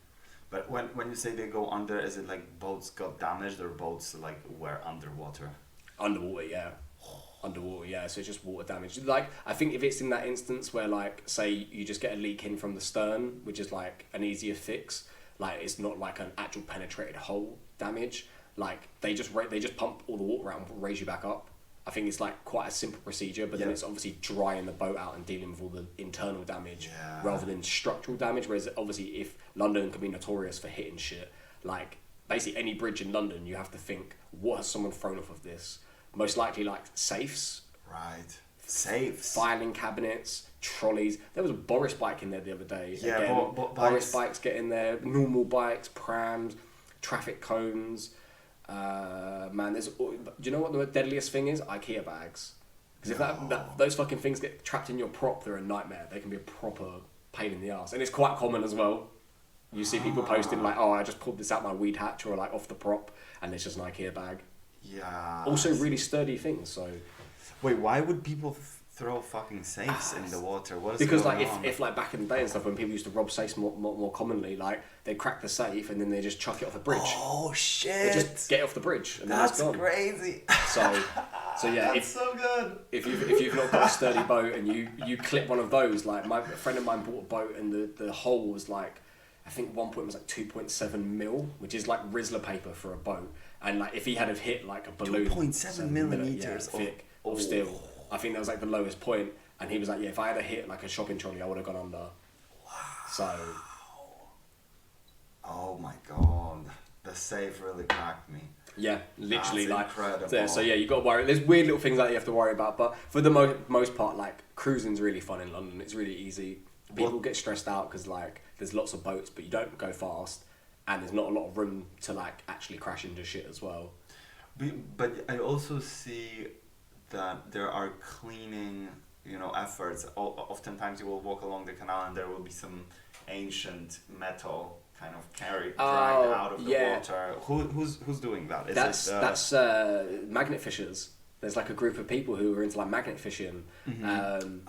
But when you say they go under, is it like boats got damaged or boats like were underwater? Underwater, yeah. Underwater, yeah. So it's just water damage. Like I think if it's in that instance where like say you just get a leak in from the stern, which is like an easier fix. Like it's not like an actual penetrated hole damage. Like they just pump all the water out and raise you back up. I think it's like quite a simple procedure, but then it's obviously drying the boat out and dealing with all the internal damage rather than structural damage. Whereas obviously if London can be notorious for hitting shit, like basically any bridge in London, you have to think, what has someone thrown off of this? Most likely like safes. Right. Safes. Filing cabinets, trolleys. There was a Boris bike in there the other day. Yeah, again, but Boris bikes get in there, normal bikes, prams, traffic cones. Man, do you know what the deadliest thing is? IKEA bags. Because if those fucking things get trapped in your prop, they're a nightmare. They can be a proper pain in the ass, and it's quite common as well. You see people posting like, "Oh, I just pulled this out my weed hatch," or like off the prop, and it's just an IKEA bag. Yeah. Also, really sturdy things. So. Wait, why would people throw fucking safes in the water? What is because going like on? if like back in the day and stuff when people used to rob safes more commonly, like they'd crack the safe and then they just chuck it off a bridge. Oh shit! They just get it off the bridge and that's then it's gone. crazy. So yeah, that's so good. If you've not got a sturdy boat and you clip one of those, like a friend of mine bought a boat and the hole was like, I think one point was like 2.7 mil, which is like Rizzler paper for a boat. And like if he had have hit like a balloon, 2.7 millimeters thick of steel, I think that was like the lowest point. And he was like, yeah, if I had a hit like a shopping trolley, I would have gone under. Wow. So. Oh my god, the safe really cracked me. Yeah, literally. That's like incredible. Yeah, so yeah, you got to worry. There's weird little things that you have to worry about, but for the most part, like cruising's really fun in London. It's really easy. People get stressed out because like there's lots of boats, but you don't go fast, and there's not a lot of room to like actually crash into shit as well. But I also see that there are cleaning, efforts. Oftentimes you will walk along the canal and there will be some ancient metal kind of dragged out of the water. Who's doing that? That's magnet fishers. There's like a group of people who are into like magnet fishing,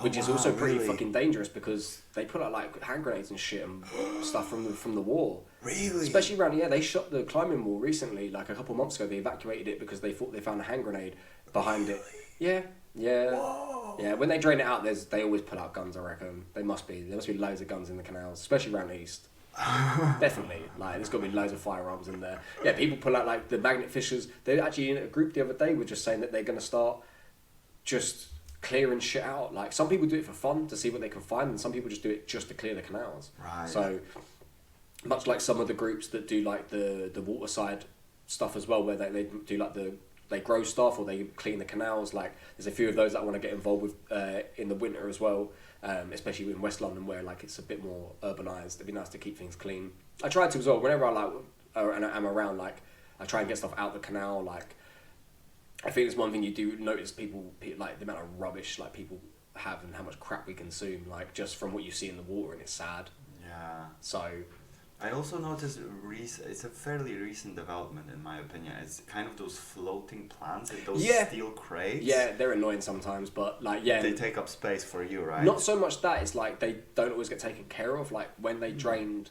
which is also pretty fucking dangerous because they put out like hand grenades and shit and stuff from the war. Really? Especially around here, they shot the climbing wall recently, like a couple months ago. They evacuated it because they thought they found a hand grenade behind it. Yeah. Whoa. Yeah. When they drain it out, they always pull out guns. I reckon there must be loads of guns in the canals, especially around the east. Definitely, like there's got to be loads of firearms in there. Yeah, people pull out like the magnet fishers. They actually in a group the other day were just saying that they're going to start just clearing shit out. Like some people do it for fun to see what they can find, and some people just do it just to clear the canals. Right. So much like some of the groups that do like the waterside stuff as well, where they do like they grow stuff or they clean the canals. Like there's a few of those that I want to get involved with in the winter as well. Especially in West London where like it's a bit more urbanised. It'd be nice to keep things clean. I try to as well. Whenever and I'm around, like I try and get stuff out the canal. Like I think it's one thing you do notice people like the amount of rubbish like people have and how much crap we consume, like just from what you see in the water, and it's sad. Yeah. So I also noticed it's a fairly recent development in my opinion. It's kind of those floating plants in those steel crates. Yeah, they're annoying sometimes, but like they take up space for you, right? Not so much that, it's like they don't always get taken care of. Like when they drained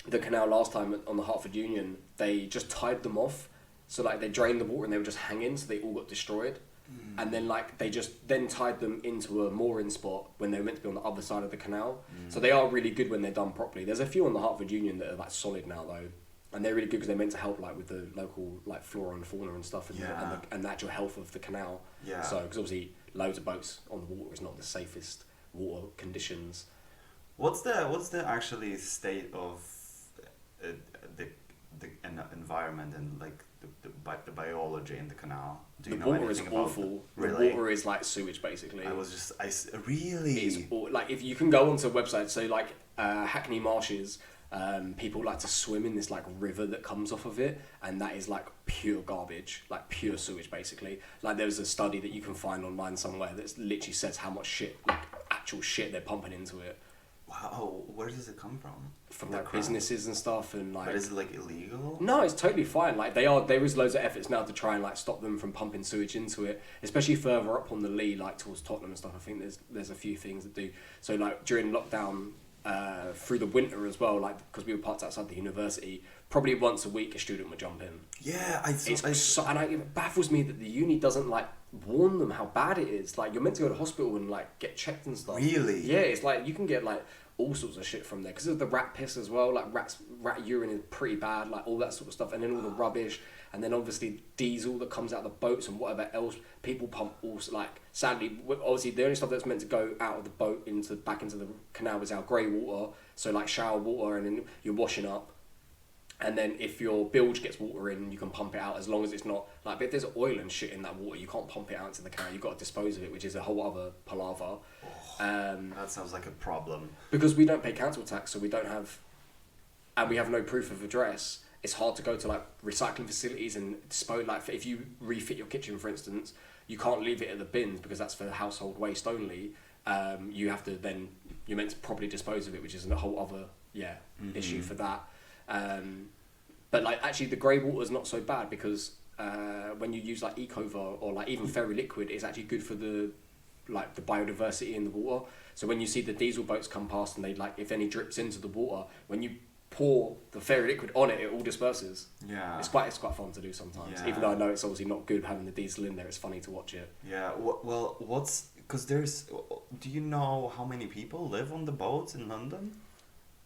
the canal last time on the Hartford Union, they just tied them off. So like they drained the water and they were just hanging, so they all got destroyed. And then like they just then tied them into a mooring spot when they were meant to be on the other side of the canal. So they are really good when they're done properly. There's a few on the Hartford Union that are like solid now though, and they're really good because they're meant to help like with the local like flora and fauna and stuff, and, and the actual health of the canal. Yeah. So because obviously loads of boats on the water is not the safest water conditions. What's the actually state of the environment and like the biology in the canal? Do you know water is anything about awful. Really? The water is like sewage basically. Really? It's like if you can go onto a website, so like Hackney Marshes, people like to swim in this like river that comes off of it, and that is like pure garbage, like pure sewage basically. Like there's a study that you can find online somewhere that literally says how much shit, like actual shit they're pumping into it. Wow, where does it come from? From like businesses and stuff, and like. But is it like illegal? No, it's totally fine. Like there is loads of efforts now to try and like stop them from pumping sewage into it, especially further up on the Lee, like towards Tottenham and stuff. I think there's a few things that do. So like during lockdown, through the winter as well, like because we were parked outside the university, probably once a week a student would jump in. Yeah, it baffles me that the uni doesn't like warn them how bad it is. Like you're meant to go to hospital and like get checked and stuff. Really? Yeah, it's like you can get like all sorts of shit from there because of the rat piss as well. Like rat urine is pretty bad. Like all that sort of stuff, and then all the rubbish, and then obviously diesel that comes out of the boats and whatever else people pump. Also, like sadly, obviously the only stuff that's meant to go out of the boat back into the canal is our grey water. So like shower water, and then you're washing up. And then if your bilge gets water in, you can pump it out as long as it's not like. But if there's oil and shit in that water, you can't pump it out into the canal. You've got to dispose of it, which is a whole other palaver. That sounds like a problem. Because we don't pay council tax, so we don't have, and we have no proof of address. It's hard to go to like recycling facilities and dispose. Like if you refit your kitchen, for instance, you can't leave it at the bins because that's for household waste only. You have to then you're meant to properly dispose of it, which is a whole other issue for that. But like actually the grey water is not so bad because when you use like Ecova or like even Ferry Liquid, it's actually good for the biodiversity in the water. So when you see the diesel boats come past and they like if any drips into the water, when you pour the Ferry Liquid on it, it all disperses. Yeah. It's quite fun to do sometimes. Yeah. Even though I know it's obviously not good having the diesel in there, it's funny to watch it. Yeah. Well, because do you know how many people live on the boats in London?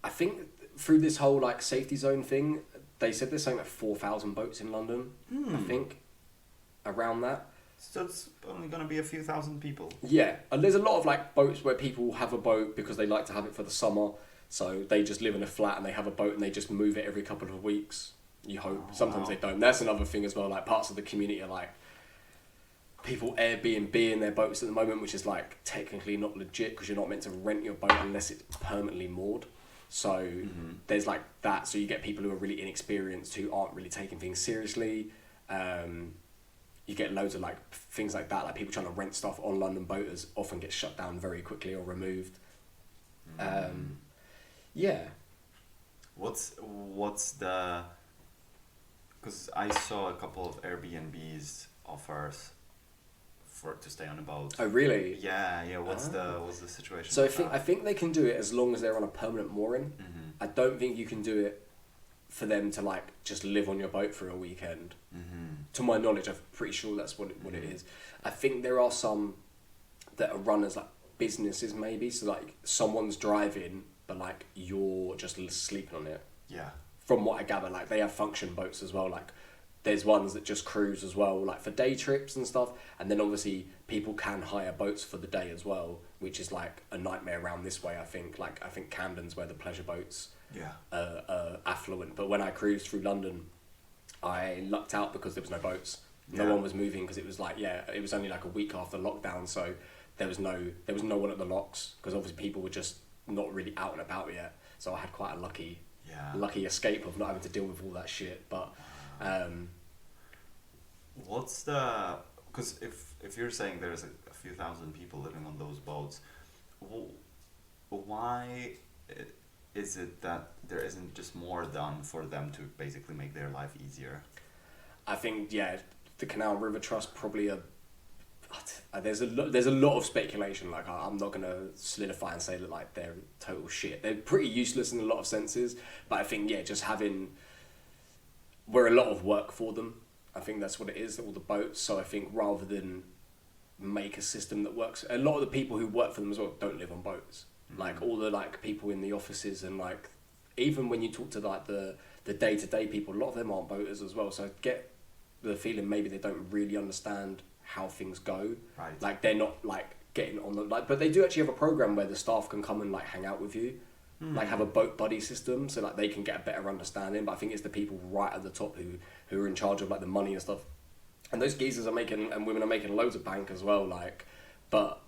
I think through this whole like safety zone thing, they said there's something like 4,000 boats in London. I think around that. So it's only going to be a few thousand people. Yeah, and there's a lot of like boats where people have a boat because they like to have it for the summer. So they just live in a flat and they have a boat and they just move it every couple of weeks. You hope. Sometimes they don't. That's another thing as well. Like parts of the community are like people Airbnb in their boats at the moment, which is like technically not legit because you're not meant to rent your boat unless it's permanently moored. So there's like that. So you get people who are really inexperienced who aren't really taking things seriously. You get loads of like things like that. Like people trying to rent stuff on London boaters often get shut down very quickly or removed. Yeah. What's the? Because I saw a couple of Airbnb's offers to stay on a boat. Oh really? Yeah. What's the situation? So I think they can do it as long as they're on a permanent mooring. I don't think you can do it for them to like just live on your boat for a weekend. To my knowledge, I'm pretty sure that's what it is. I think there are some that are run as like businesses maybe. So like someone's driving, but like you're just sleeping on it. Yeah. From what I gather, like they have function boats as well. Like there's ones that just cruise as well, like for day trips and stuff. And then obviously people can hire boats for the day as well, which is like a nightmare around this way. I think Camden's where the pleasure boats are affluent. But when I cruised through London, I lucked out because there was no boats. No one was moving because it was like it was only like a week after lockdown, so there was no one at the locks because obviously people were just not really out and about yet. So I had quite a lucky escape of not having to deal with all that shit. But Because if you're saying there's a few thousand people living on those boats, why is it that there isn't just more done for them to basically make their life easier? I think the Canal and River Trust probably there's a lot of speculation. Like I'm not gonna solidify and say that like they're total shit. They're pretty useless in a lot of senses. But I think just we're a lot of work for them. I think that's what it is. All the boats. So I think rather than make a system that works, a lot of the people who work for them as well don't live on boats. Like all the like people in the offices and like even when you talk to like the day-to-day people, a lot of them aren't boaters as well. So I get the feeling maybe they don't really understand how things go. Right. Like they're not like getting on the like, but they do actually have a program where the staff can come and like hang out with you, like have a boat buddy system, so like they can get a better understanding. But I think it's the people right at the top who are in charge of like the money and stuff, and those geezers are making and women are making loads of bank as well. Like, but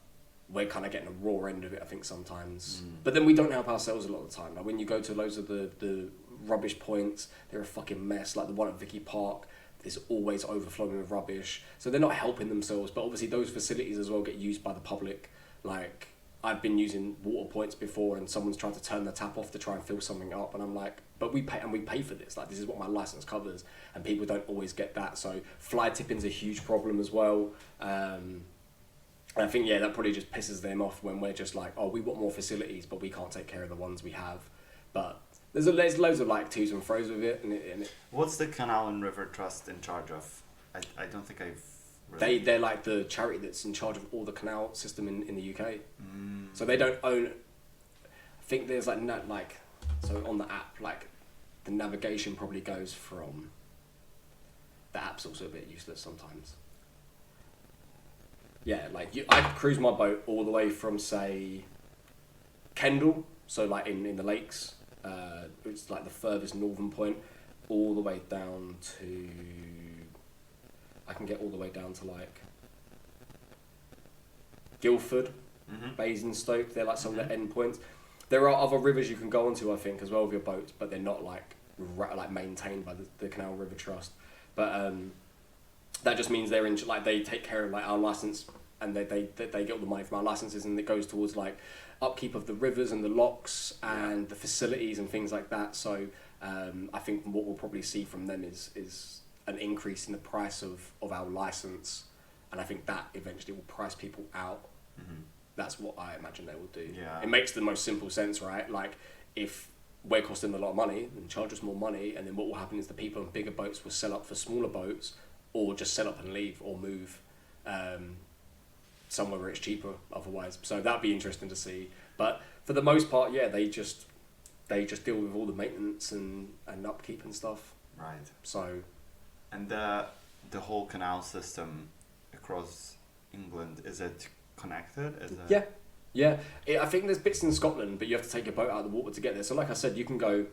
we're kind of getting a raw end of it, I think sometimes. But then we don't help ourselves a lot of the time. Like when you go to loads of the rubbish points, they're a fucking mess. Like the one at Vicky Park, is always overflowing with rubbish. So they're not helping themselves, but obviously those facilities as well get used by the public. Like I've been using water points before and someone's tried to turn the tap off to try and fill something up and I'm like, but we pay for this. Like this is what my license covers and people don't always get that. So fly tipping's a huge problem as well. And I think, that probably just pisses them off when we're just like, oh, we want more facilities, but we can't take care of the ones we have. But there's loads of like twos and fro's with it. What's the Canal and River Trust in charge of? I don't think I've really... They're like the charity that's in charge of all the canal system in the UK. So they don't own... I think there's like so on the app, like the navigation probably goes from... The app's also a bit useless sometimes. Yeah, like I cruise my boat all the way from, say, Kendal, so like in the lakes, it's like the furthest northern point, all the way down to... I can get all the way down to like Guildford, Basingstoke. They're like some of the end points. There are other rivers you can go onto, I think, as well with your boats, but they're not like maintained by the Canal River Trust. But that just means they're in like they take care of like our license and they get all the money from our licenses and it goes towards like upkeep of the rivers and the locks and the facilities and things like that. So I think what we'll probably see from them is an increase in the price of our license, and I think that eventually will price people out. That's what I imagine they will do. It makes the most simple sense, right? Like if we're costing them a lot of money and charge us more money, and then what will happen is the people on bigger boats will sell up for smaller boats or just sell up and leave or move somewhere where it's cheaper otherwise. So that'd be interesting to see. But for the most part, they just deal with all the maintenance and upkeep and stuff. Right. So, and the whole canal system across England, is it connected? Yeah. I think there's bits in Scotland, but you have to take your boat out of the water to get there. So like I said, you can go...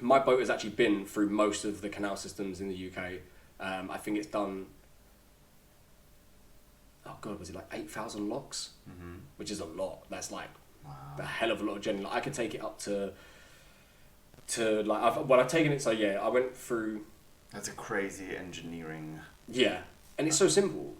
My boat has actually been through most of the canal systems in the UK. I think it's done... Oh God, was it like 8,000 locks? Which is a lot. That's like a hell of a lot of journey. Like I could take it up to like... I've taken it... So yeah, I went through... That's a crazy engineering... Yeah. And it's so simple.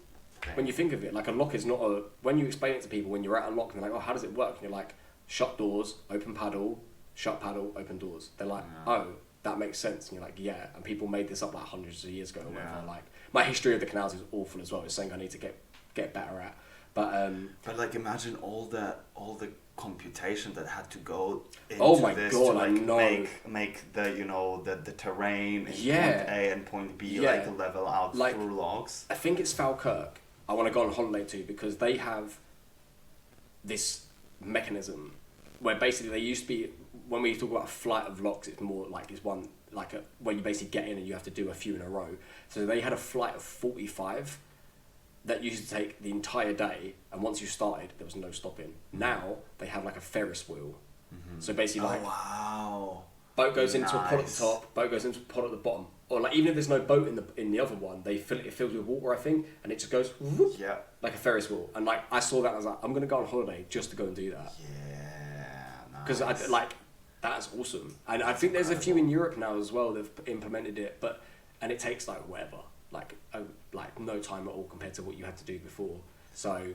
When you think of it, like a lock is not a... When you explain it to people, when you're at a lock, and they're like, oh, how does it work? And you're like, shut doors, open paddle, shut paddle, open doors. They're like, oh, that makes sense. And you're like, yeah. And people made this up like hundreds of years ago or whatever. Like, my history of the canals is awful as well. It's something I need to get better at. But like imagine all the computation that had to go into this to like I know. make the the terrain in point A and point B like level out like, through logs. I think it's Falkirk. I want to go on holiday to because they have this mechanism where basically they used to be, when we talk about a flight of locks, it's more like it's one like where you basically get in and you have to do a few in a row. So they had a flight of 45 that used to take the entire day, and once you started, there was no stopping. Now they have like a Ferris wheel. So basically, like boat goes into a pod at the top, boat goes into a pod at the bottom, or like even if there's no boat in the other one, it fills with water, I think, and it just goes whoop, like a Ferris wheel. And like I saw that, and I was like, I'm gonna go on holiday just to go and do that. Because that's awesome, and I think there's a few in Europe now as well. They've implemented it, and it takes like whatever. like no time at all compared to what you had to do before. So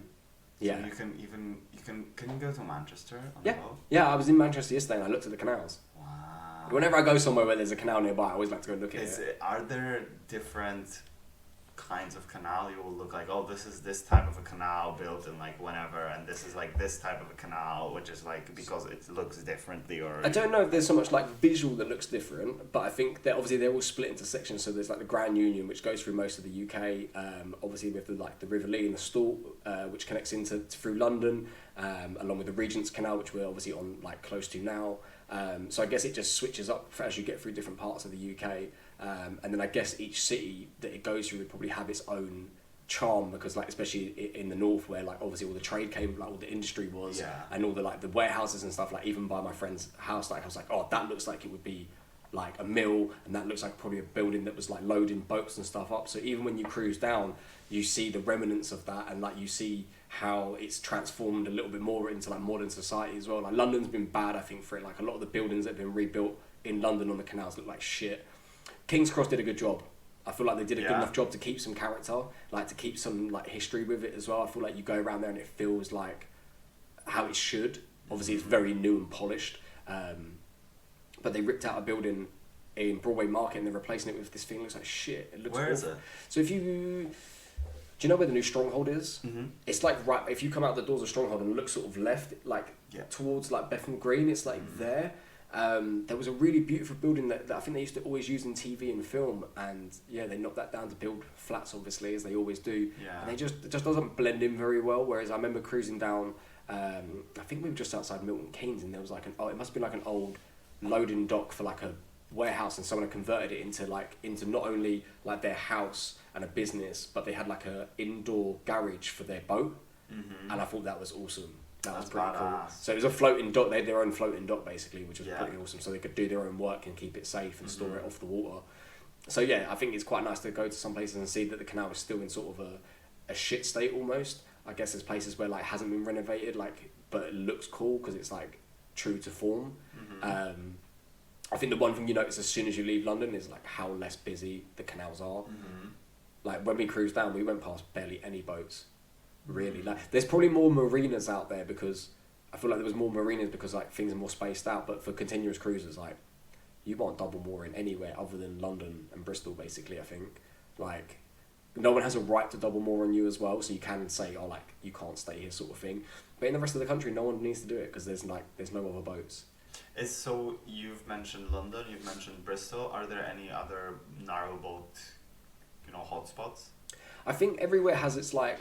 yeah. So can you go to Manchester on Yeah. the boat? Yeah, I was in Manchester yesterday and I looked at the canals. Wow. Whenever I go somewhere where there's a canal nearby, I always like to go look at it. Are there different kinds of canal you will look like, oh, this is this type of a canal built in like whenever, and this is like this type of a canal, which is like because it looks differently, or I don't know if there's so much like visual that looks different, but I think that obviously they're all split into sections. So there's like the Grand Union, which goes through most of the UK, obviously with the River Lee and the Stort, which connects into through London, along with the Regent's Canal, which we're obviously on like close to now. So I guess it just switches up as you get through different parts of the UK. And then I guess each city that it goes through would probably have its own charm, because like especially in the north, where like obviously all the trade came, like all the industry was, and all the like the warehouses and stuff, like even by my friend's house, like I was like, oh, that looks like it would be like a mill, and that looks like probably a building that was like loading boats and stuff up. So even when you cruise down, you see the remnants of that, and like you see how it's transformed a little bit more into like modern society as well. Like London's been bad, I think, for it. Like a lot of the buildings that have been rebuilt in London on the canals look like shit. King's Cross did a good job. I feel like they did a good enough job to keep some character, like to keep some like history with it as well. I feel like you go around there and it feels like how it should. Obviously, it's very new and polished, but they ripped out a building in Broadway Market and they're replacing it with this thing that looks like shit. It looks Where awful. is it? So if you... Do you know where the new Stronghold is? Mm-hmm. It's like right... If you come out the doors of Stronghold and look sort of left, like towards like Bethnal Green, it's like there. There was a really beautiful building that I think they used to always use in TV and film, and yeah, they knocked that down to build flats, obviously, as they always do. And it just doesn't blend in very well. Whereas I remember cruising down, I think we were just outside Milton Keynes, and there was like it must be like an old loading dock for like a warehouse, and someone had converted it into not only like their house and a business, but they had like a indoor garage for their boat, and I thought that was awesome. That was pretty cool. So it was a floating dock. They had their own floating dock basically, which was pretty awesome. So they could do their own work and keep it safe and store it off the water. So yeah, I think it's quite nice to go to some places and see that the canal is still in sort of a shit state almost. I guess there's places where like hasn't been renovated, like, but it looks cool because it's like true to form. I think the one thing you notice as soon as you leave London is like how less busy the canals are. Like when we cruised down, we went past barely any boats. Really, like there's probably more marinas out there because I feel like there was more marinas because like things are more spaced out. But for continuous cruises, like you want double mooring anywhere other than London and Bristol, basically. I think like no one has a right to double moor on you as well, so you can say, oh, like you can't stay here, sort of thing. But in the rest of the country, no one needs to do it because there's no other boats. So you've mentioned London, you've mentioned Bristol. Are there any other narrowboat, hotspots? I think everywhere has its like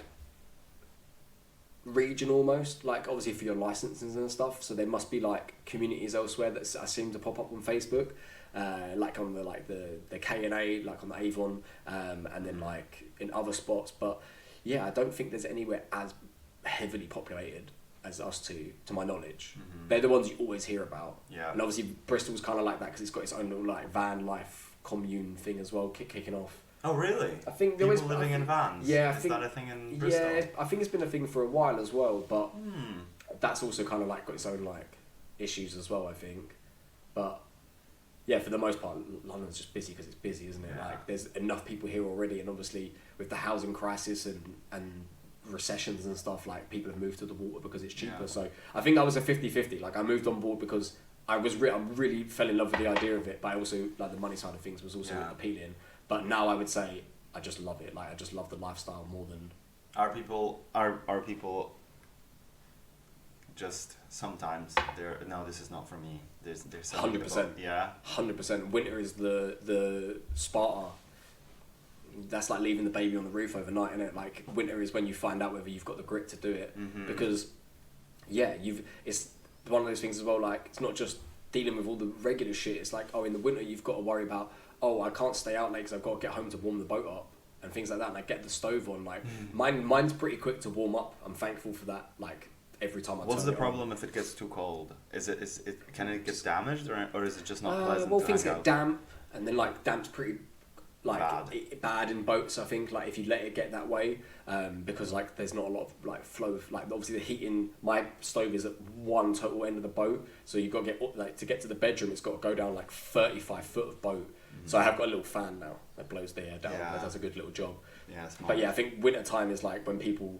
region almost, like obviously for your licenses and stuff, so there must be like communities elsewhere that seem to pop up on Facebook, like on the K&A, like on the Avon, and then like in other spots. But yeah, I don't think there's anywhere as heavily populated as us to my knowledge. They're the ones you always hear about, and obviously Bristol's kind of like that because it's got its own little like van life commune thing as well, kicking off. Oh really? I think people living in vans. Yeah, is that a thing in Bristol? Yeah, I think it's been a thing for a while as well, but that's also kind of like got its own like issues as well, I think. But yeah, for the most part, London's just busy because it's busy, isn't it? Like there's enough people here already, and obviously with the housing crisis and recessions and stuff, like people have moved to the water because it's cheaper. So I think I was a 50-50. Like I moved on board because I really fell in love with the idea of it, but I also like the money side of things was also appealing. But now I would say I just love it. Like I just love the lifestyle more than. Are people just sometimes they're no, this is not for me. There's 100%. Yeah. 100%. Winter is the Sparta. That's like leaving the baby on the roof overnight, isn't it? Like winter is when you find out whether you've got the grit to do it, because it's one of those things as well. Like it's not just dealing with all the regular shit. It's like, oh, in the winter you've got to worry about, oh, I can't stay out late because I've got to get home to warm the boat up and things like that, and I get the stove on. Like mine's pretty quick to warm up. I'm thankful for that. Like every time I. What's the problem if it gets too cold? Can it get damaged or is it just not pleasant? Well, things get damp, and then like damp's pretty bad in boats. I think like if you let it get that way, because like there's not a lot of like flow of like obviously the heating. My stove is at one total end of the boat, so you've got to get like to get to the bedroom. It's got to go down like 35 foot of boat. So I have got a little fan now that blows the air down. Yeah. That does a good little job. Yeah, it's But yeah, I think winter time is like when people,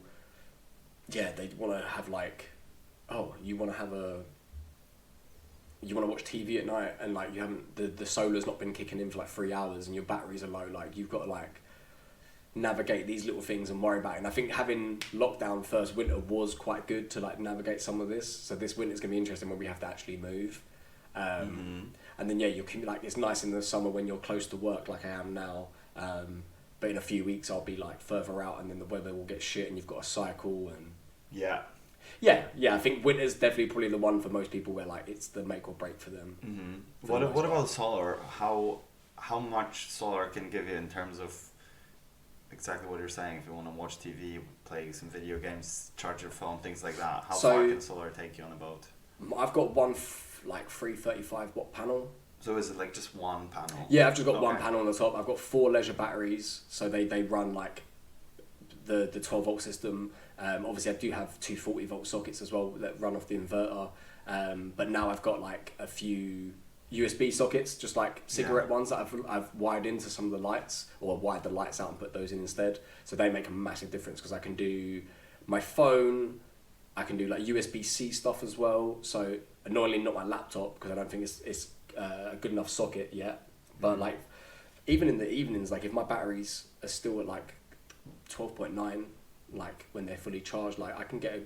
they want to have like, you want to watch TV at night and like you haven't, the solar's not been kicking in for like 3 hours and your batteries are low. Like you've got to like navigate these little things and worry about it. And I think having lockdown first winter was quite good to like navigate some of this. So this winter is going to be interesting when we have to actually move. And then you can like it's nice in the summer when you're close to work like I am now, but in a few weeks I'll be like further out and then the weather will get shit and you've got to cycle and I think winter's definitely probably the one for most people where like it's the make or break for them. What about solar? How much solar can give you in terms of exactly what you're saying? If you want to watch TV, play some video games, charge your phone, things like that, how far can solar take you on a boat? I've got one 335 watt panel. So is it like just one panel? Yeah, I've just got one panel on the top. I've got 4 leisure batteries, so they run like the 12 volt system. Obviously I do have 2 40 volt sockets as well that run off the inverter. But now I've got like a few USB sockets, just like cigarette ones that I've wired into some of the lights, or wired the lights out and put those in instead. So they make a massive difference because I can do my phone, I can do like USB-C stuff as well. So annoyingly not my laptop because I don't think it's a good enough socket yet. But like even in the evenings, like if my batteries are still at like 12.9, like when they're fully charged, like I can get a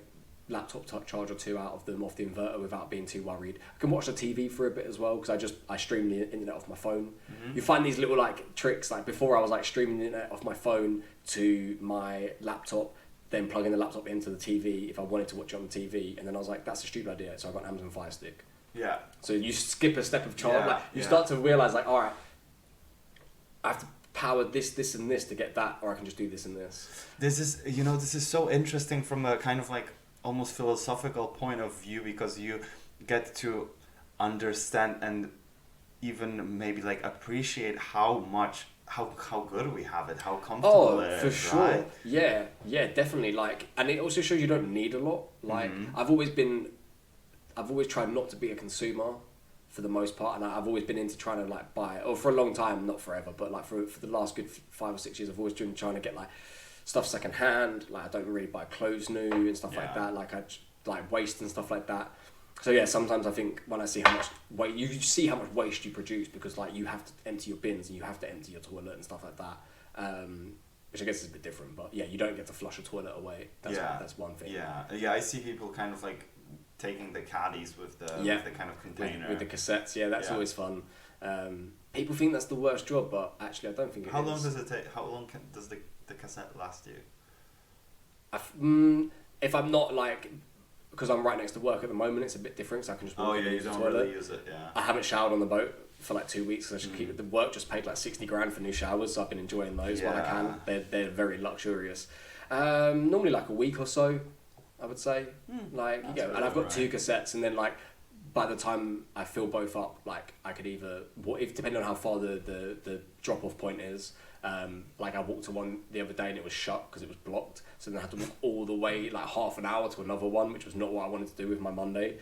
laptop charge or 2 out of them off the inverter without being too worried. I can watch the TV for a bit as well because I stream the internet off my phone. You find these little like tricks, like before I was like streaming the internet off my phone to my laptop, then plugging the laptop into the TV if I wanted to watch it on the TV, and then I was like, that's a stupid idea, so I got an Amazon Fire Stick. Yeah. So you skip a step of charge, like you start to realise like, alright, I have to power this and this to get that, or I can just do this and this. This is so interesting from a kind of like almost philosophical point of view, because you get to understand and even maybe like appreciate how good we have it, how comfortable it is. Oh, for sure. Right? Yeah, definitely. Like, and it also shows you don't need a lot. Like, I've always tried not to be a consumer for the most part, and I've always been into trying to like buy, or for a long time, not forever, but like for the last good 5 or 6 years, I've always been trying to get like stuff second hand. Like I don't really buy clothes new and stuff like that. Like I like waste and stuff like that. So yeah, sometimes I think when I see how much you see how much waste you produce, because like you have to empty your bins and you have to empty your toilet and stuff like that. Which I guess is a bit different, but yeah, you don't get to flush a toilet away. That's one thing. Yeah, I see people kind of like taking the caddies with the kind of container. With the cassettes, that's always fun. People think that's the worst job, but actually I don't think it is. How long does it take? How long does the cassette last you? If I'm not like, because I'm right next to work at the moment, it's a bit different, so I can just walk you don't really use it, I haven't showered on the boat for like 2 weeks, because I should keep it. The work just paid like 60 grand for new showers, so I've been enjoying those while I can. They're very luxurious. Normally like a week or so, I would say. Like you go, and I've got 2 cassettes, and then like by the time I fill both up, like I could either, if depending on how far the drop off point is. Like I walked to one the other day and it was shut because it was blocked, so then I had to walk all the way like half an hour to another one, which was not what I wanted to do with my Monday.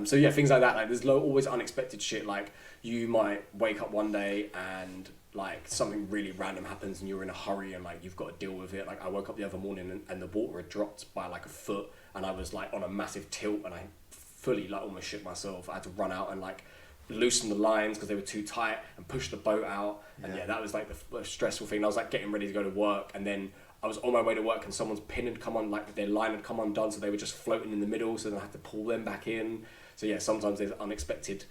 So yeah, things like that. Like there's always unexpected shit. Like you might wake up one day and like something really random happens and you're in a hurry and like you've got to deal with it. Like I woke up the other morning and the water had dropped by like a foot, and I was like on a massive tilt and I fully like almost shit myself. I had to run out and like loosen the lines because they were too tight and push the boat out. And that was like the stressful thing. I was like getting ready to go to work, and then I was on my way to work and someone's pin had come on, like their line had come undone, so they were just floating in the middle, so then I had to pull them back in. So yeah, sometimes there's unexpected,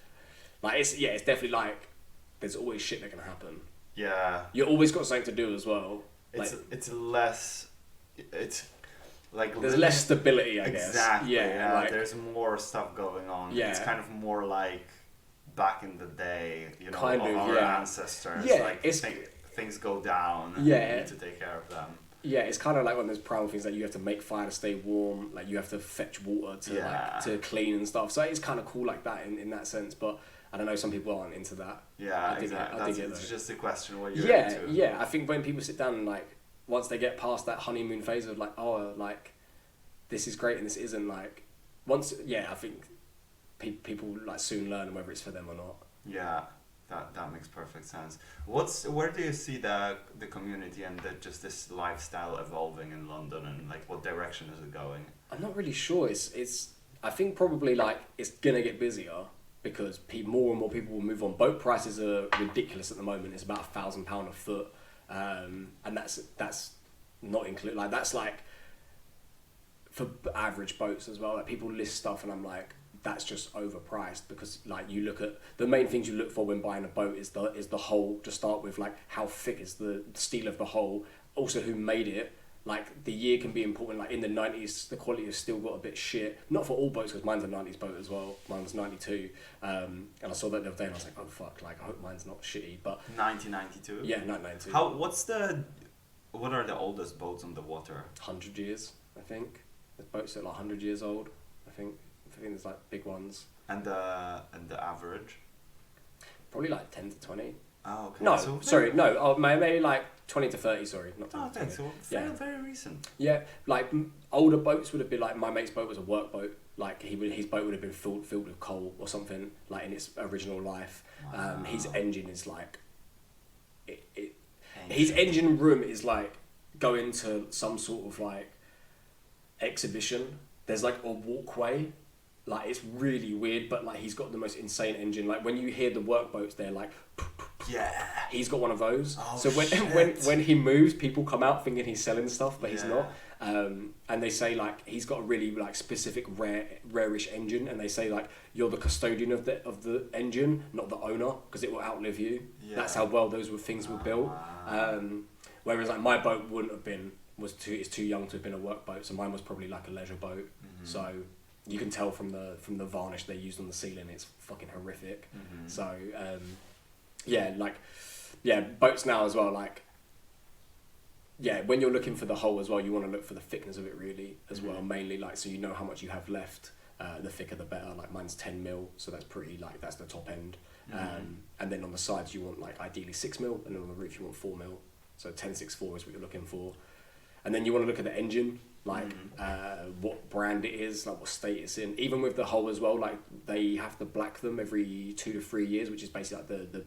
like it's definitely like there's always shit that can happen. You always got something to do as well. It's like there's less stability, I guess. Exactly. Like, there's more stuff going on. It's kind of more like back in the day, our ancestors. Like things go down and you need to take care of them. Yeah, it's kind of like one of those primal things that you have to make fire to stay warm, like you have to fetch water to to clean and stuff. So it's kind of cool like that in that sense. But And I know some people aren't into that. Yeah, I dig exactly. it, It's though. just a question what you're Yeah, into. yeah. I think when people sit down and like, once they get past that honeymoon phase of like, oh, like, this is great and this isn't, like, I think people like soon learn whether it's for them or not. Yeah, that makes perfect sense. Where do you see the community and just this lifestyle evolving in London, and like what direction is it going? I'm not really sure. It's I think probably like it's gonna get busier because more and more people will move on. Boat prices are ridiculous at the moment. It's about £1,000 a foot, and that's not include like that's like for average boats as well. Like people list stuff, and I'm like, that's just overpriced because like you look at the main things you look for when buying a boat is the hull to start with, like how thick is the steel of the hull, also who made it. Like the year can be important. Like in the 90s, the quality of steel got a bit shit. Not for all boats, because mine's a 90s boat as well. Mine was 92, and I saw that the other day and I was like, oh fuck! Like I hope mine's not shitty. But 1992. yeah, 1992. What are the oldest boats on the water? 100 years, I think. The boats are like 100 years old. I think there's like big ones. And the average? Probably like 10 to 20. Oh, okay. No, So sorry, no. Maybe like 20 to 30. Sorry, not 10 Oh, to okay, 20. so Yeah. very recent. Yeah, like older boats would have been like my mate's boat was a work boat. Like his boat would have been filled with coal or something like in its original life. Wow. His engine is like, his engine room is like going to some sort of like exhibition. There's like a walkway. Like it's really weird, but like he's got the most insane engine. Like when you hear the work boats, they're like, Yeah. he's got one of those. Oh, so when shit. when he moves, people come out thinking he's selling stuff, but he's Yeah. not. And they say like he's got a really like specific rarish engine, and they say like you're the custodian of the engine, not the owner, because it will outlive you. Yeah. That's how well those things were built. Whereas like my boat wouldn't have been it's too young to have been a work boat, so mine was probably like a leisure boat. Mhm. So you can tell from the varnish they used on the ceiling, it's fucking horrific. Mhm. So boats now as well, like when you're looking for the hull as well, you want to look for the thickness of it really as well, mainly like so you know how much you have left. The thicker the better. Like mine's 10 mil, so that's pretty like that's the top end. And then on the sides you want like ideally 6 mil, and then on the roof you want 4 mil. So 1064 is what you're looking for. And then you want to look at the engine, like what brand it is, like what state it's in. Even with the hull as well, like they have to black them every 2 to 3 years, which is basically like the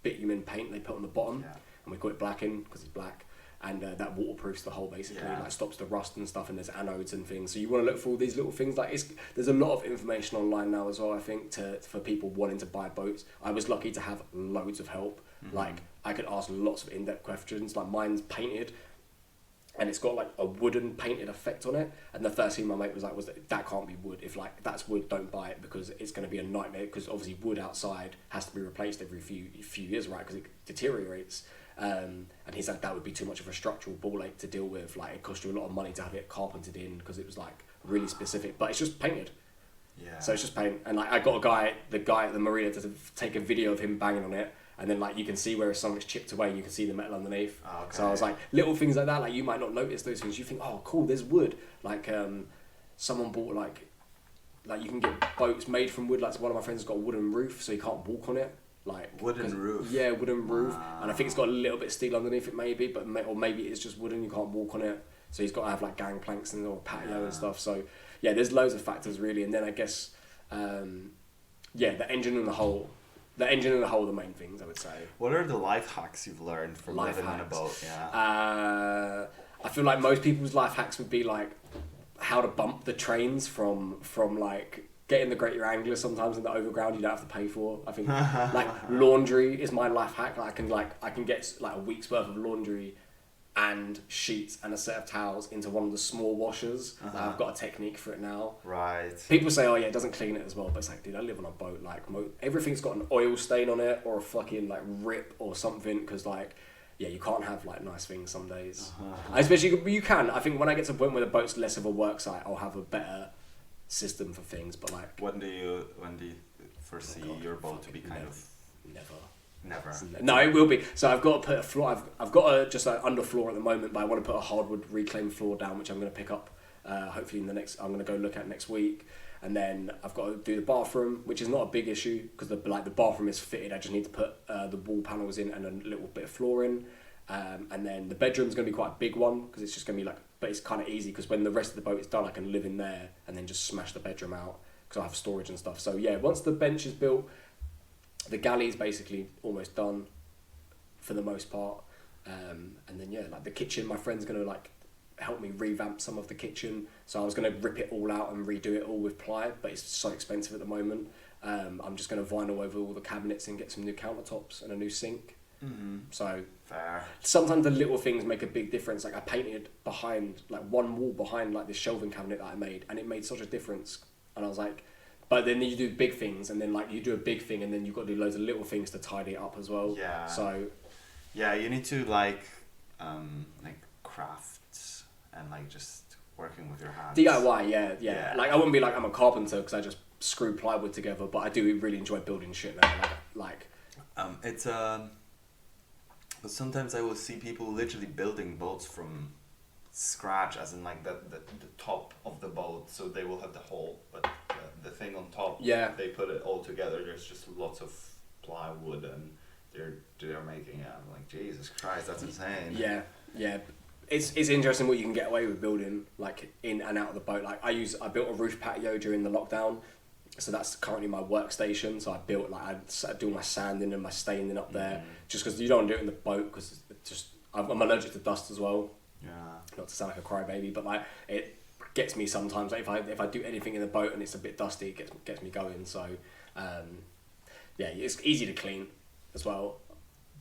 bitumen paint they put on the bottom, and we call it blacking because it's black. And that waterproofs the hull basically, like stops the rust and stuff, and there's anodes and things. So you want to look for all these little things. Like there's a lot of information online now as well, I think, for people wanting to buy boats. I was lucky to have loads of help. Like I could ask lots of in-depth questions. Like mine's painted, and it's got like a wooden painted effect on it. And the first thing my mate was like that can't be wood. If like that's wood, don't buy it, because it's going to be a nightmare. Because obviously wood outside has to be replaced every few years, right? Because it deteriorates. And he's like, that would be too much of a structural ball ache to deal with. Like it cost you a lot of money to have it carpentered in because it was like really specific. But it's just painted. Yeah. So it's just paint. And like I got the guy at the marina to take a video of him banging on it. And then like you can see where something's chipped away and you can see the metal underneath. Oh, okay. So I was like, little things like that, like you might not notice those things. You think, oh cool, there's wood. Like someone bought like you can get boats made from wood. Like one of my friends has got a wooden roof, so you can't walk on it. Like Wooden roof. Yeah, wooden roof. Wow. And I think it's got a little bit of steel underneath it maybe, or maybe it's just wooden, you can't walk on it. So he's got to have like gang planks and or patio and stuff. So yeah, there's loads of factors really. And then I guess the engine and the hull. The engine and the hull are the main things, I would say. What are the life hacks you've learned from living on a boat? Yeah. I feel like most people's life hacks would be like how to bump the trains from like getting the Great Wrangler sometimes in the overground you don't have to pay for. I think like laundry is my life hack. Like I can get like a week's worth of laundry and sheets and a set of towels into one of the small washers. Like, I've got a technique for it now. Right. People say, oh yeah, it doesn't clean it as well, but it's like, dude, I live on a boat. Like everything's got an oil stain on it or a fucking like rip or something, because like you can't have like nice things some days. Especially you can. I think when I get to a point where the boat's less of a work site, I'll have a better system for things. But like, when do you foresee your boat to be kind of never? No, it will be. So I've got to put a floor. I've got a just an underfloor at the moment, but I want to put a hardwood reclaimed floor down, which I'm going to pick up. Hopefully in the next. I'm going to go look at next week. And then I've got to do the bathroom, which is not a big issue because the bathroom is fitted. I just need to put the wall panels in and a little bit of flooring. And then the bedroom's going to be quite a big one because it's just going to be like, but it's kind of easy because when the rest of the boat is done, I can live in there and then just smash the bedroom out because I have storage and stuff. So yeah, once the bench is built, the galley is basically almost done for the most part. And then yeah, like the kitchen, my friend's going to like help me revamp some of the kitchen. So I was going to rip it all out and redo it all with ply, but it's so expensive at the moment. I'm just going to vinyl over all the cabinets and get some new countertops and a new sink. So fair. Sometimes the little things make a big difference. Like I painted behind, like one wall behind like this shelving cabinet that I made, and it made such a difference. And I was like, but then you do big things, and then like you do a big thing, and then you've got to do loads of little things to tidy it up as well. Yeah. So yeah, you need to like crafts and like just working with your hands. DIY, yeah. Like I wouldn't be like I'm a carpenter because I just screw plywood together, but I do really enjoy building shit now. It's but sometimes I will see people literally building boats from scratch, as in like the top of the boat, so they will have the hole, but the thing on top, they put it all together. There's just lots of plywood and they're making it. I'm like, Jesus Christ, that's insane. Yeah. It's interesting what you can get away with building like in and out of the boat. Like I built a roof patio during the lockdown, so that's currently my workstation. So I built I do my sanding and my staining up there, just because you don't want to do it in the boat because I'm allergic to dust as well. Yeah. Not to sound like a crybaby, but like it gets me sometimes. Like if I do anything in the boat and it's a bit dusty, it gets me going. So yeah, it's easy to clean as well.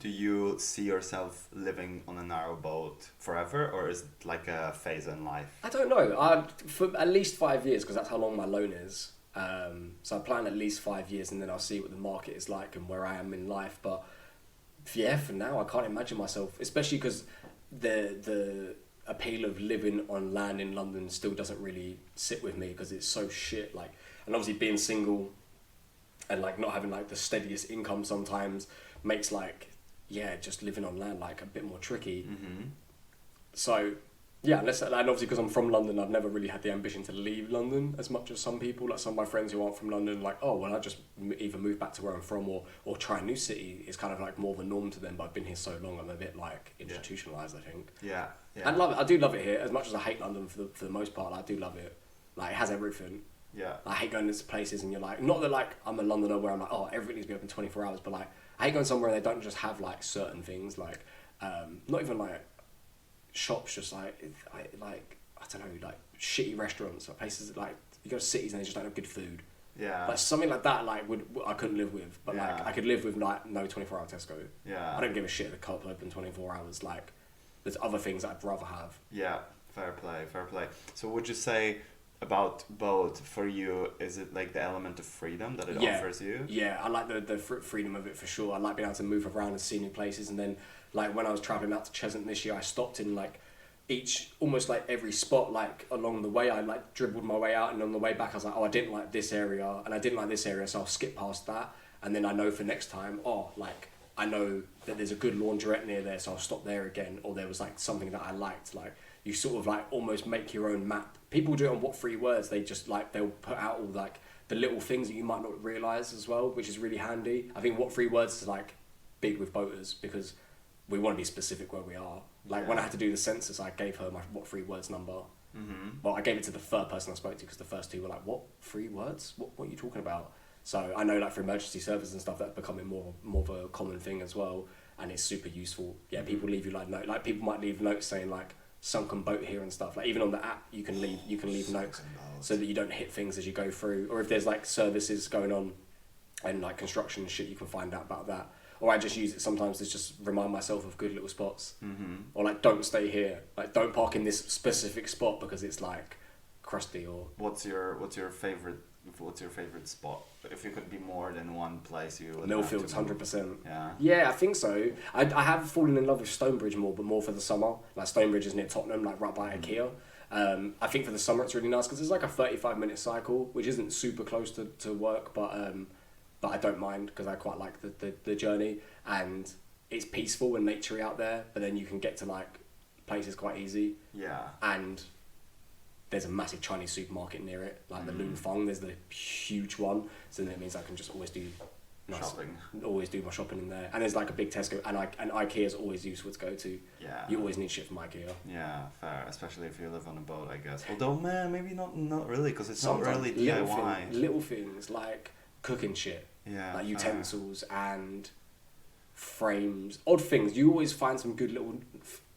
Do you see yourself living on a narrowboat forever, or is it like a phase in life? I don't know. For at least 5 years, because that's how long my loan is. So I plan at least 5 years, and then I'll see what the market is like and where I am in life. But yeah, for now, I can't imagine myself, especially because the appeal of living on land in London still doesn't really sit with me because it's so shit. Like, and obviously being single and like not having like the steadiest income sometimes makes like just living on land like a bit more tricky. So yeah, and obviously because I'm from London, I've never really had the ambition to leave London as much as some people. Like some of my friends who aren't from London, like, oh well, I just either move back to where I'm from or try a new city. Is kind of like more of a norm to them. But I've been here so long, I'm a bit like institutionalized, I think. Yeah. I love it. I do love it here as much as I hate London for the most part. I do love it. Like it has everything. Yeah. I hate going into places and you're like, not that like I'm a Londoner where I'm like, oh, everything needs to be open 24 hours, but like I hate going somewhere and they don't just have like certain things, like not even like shops, just like I don't know, like shitty restaurants or places that, like you go to cities and they just don't have good food. Yeah. Like something like that, like I couldn't live with, but like I could live with like no 24-hour Tesco. Yeah. I don't give a shit if the co-op open 24 hours. Like there's other things that I'd rather have. Yeah. Fair play. So would you say about both for you, is it like the element of freedom that it offers you? Yeah, I like the freedom of it for sure. I like being able to move around and see new places. And then like when I was travelling out to Cheshunt this year, I stopped in like almost like every spot like along the way. I like dribbled my way out, and on the way back I was like, oh, I didn't like this area and I didn't like this area, so I'll skip past that. And then I know for next time, like I know that there's a good laundrette near there, so I'll stop there again. Or there was like something that I liked. Like you sort of like almost make your own map. People do it on What Three Words. They just like, they'll put out all like the little things that you might not realise as well, which is really handy. I think What Three Words is like big with boaters because we want to be specific where we are. Like when I had to do the census, I gave her my What Three Words number. Well, I gave it to the third person I spoke to because the first two were like, what, 3 words? What are you talking about? So I know like for emergency services and stuff, that's becoming more of a common thing as well, and it's super useful. Yeah, people leave you like people might leave notes saying like sunken boat here and stuff. Like even on the app, you can leave notes so that you don't hit things as you go through. Or if there's like services going on and like construction and shit, you can find out about that. Or I just use it sometimes to just remind myself of good little spots. Or like, don't stay here. Like, don't park in this specific spot because it's like crusty. Or what's your favorite spot? If you could be more than one place, you would. Millfields, 100%. Yeah. Yeah, I think so. I have fallen in love with Stonebridge more, but more for the summer. Like Stonebridge is near Tottenham, like right by IKEA. I think for the summer it's really nice because it's like a 35-minute cycle, which isn't super close to work, but I don't mind because I quite like the journey, and it's peaceful and naturey out there, but then you can get to like places quite easy. Yeah. And there's a massive Chinese supermarket near it, like the Lun Fong. There's the huge one, so that means I can just always do Shopping. always do my shopping in there. And there's like a big Tesco, and IKEA is always useful to go to. Yeah. You always need shit from IKEA. Yeah, fair. Especially if you live on a boat, I guess. Although, man, maybe not really, because it's Sometimes not really DIY. little things like cooking shit, Yeah. like fair. utensils and frames, odd things. You always find some good little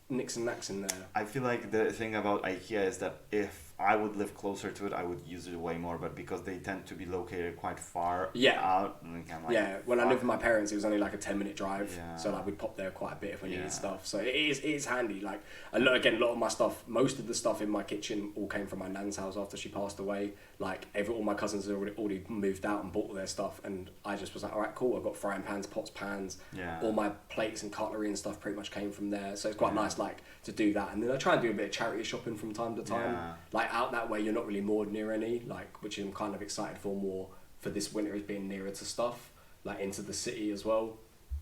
nicks and knacks in there. I feel like the thing about IKEA is that if I would live closer to it, I would use it way more. But because they tend to be located quite far Yeah. out, and I'm like, Yeah, when I lived with fuck. my parents, it was only like a 10-minute drive, Yeah. so like we'd pop there quite a bit if we Yeah. needed stuff. So it is handy. Like a lot of my stuff, most of the stuff in my kitchen all came from my nan's house after she passed away. Like all my cousins had already moved out and bought all their stuff, and I just was like, all right, cool. I've got frying pans, pots, pans. Yeah. All my plates and cutlery and stuff pretty much came from there. So it's quite nice, like to do that. And then I try and do a bit of charity shopping from time to time. Yeah. Like out that way, you're not really moored near any. Like which I'm kind of excited for more for this winter is being nearer to stuff, like into the city as well.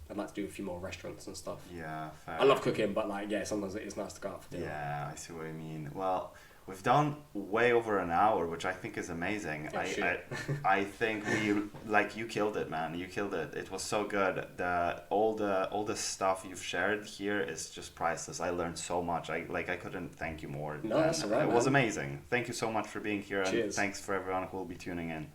I'd like to do a few more restaurants and stuff. Yeah, fair. I love cooking, but like sometimes it is nice to go out for dinner. Yeah, I see what you mean. Well, we've done way over an hour, which I think is amazing. Oh, shit. I think you killed it, man. You killed it. It was so good. All the stuff you've shared here is just priceless. I learned so much. I couldn't thank you more. No, that's all right, It was man. amazing. Thank you so much for being here, and Cheers. thanks for everyone who will be tuning in.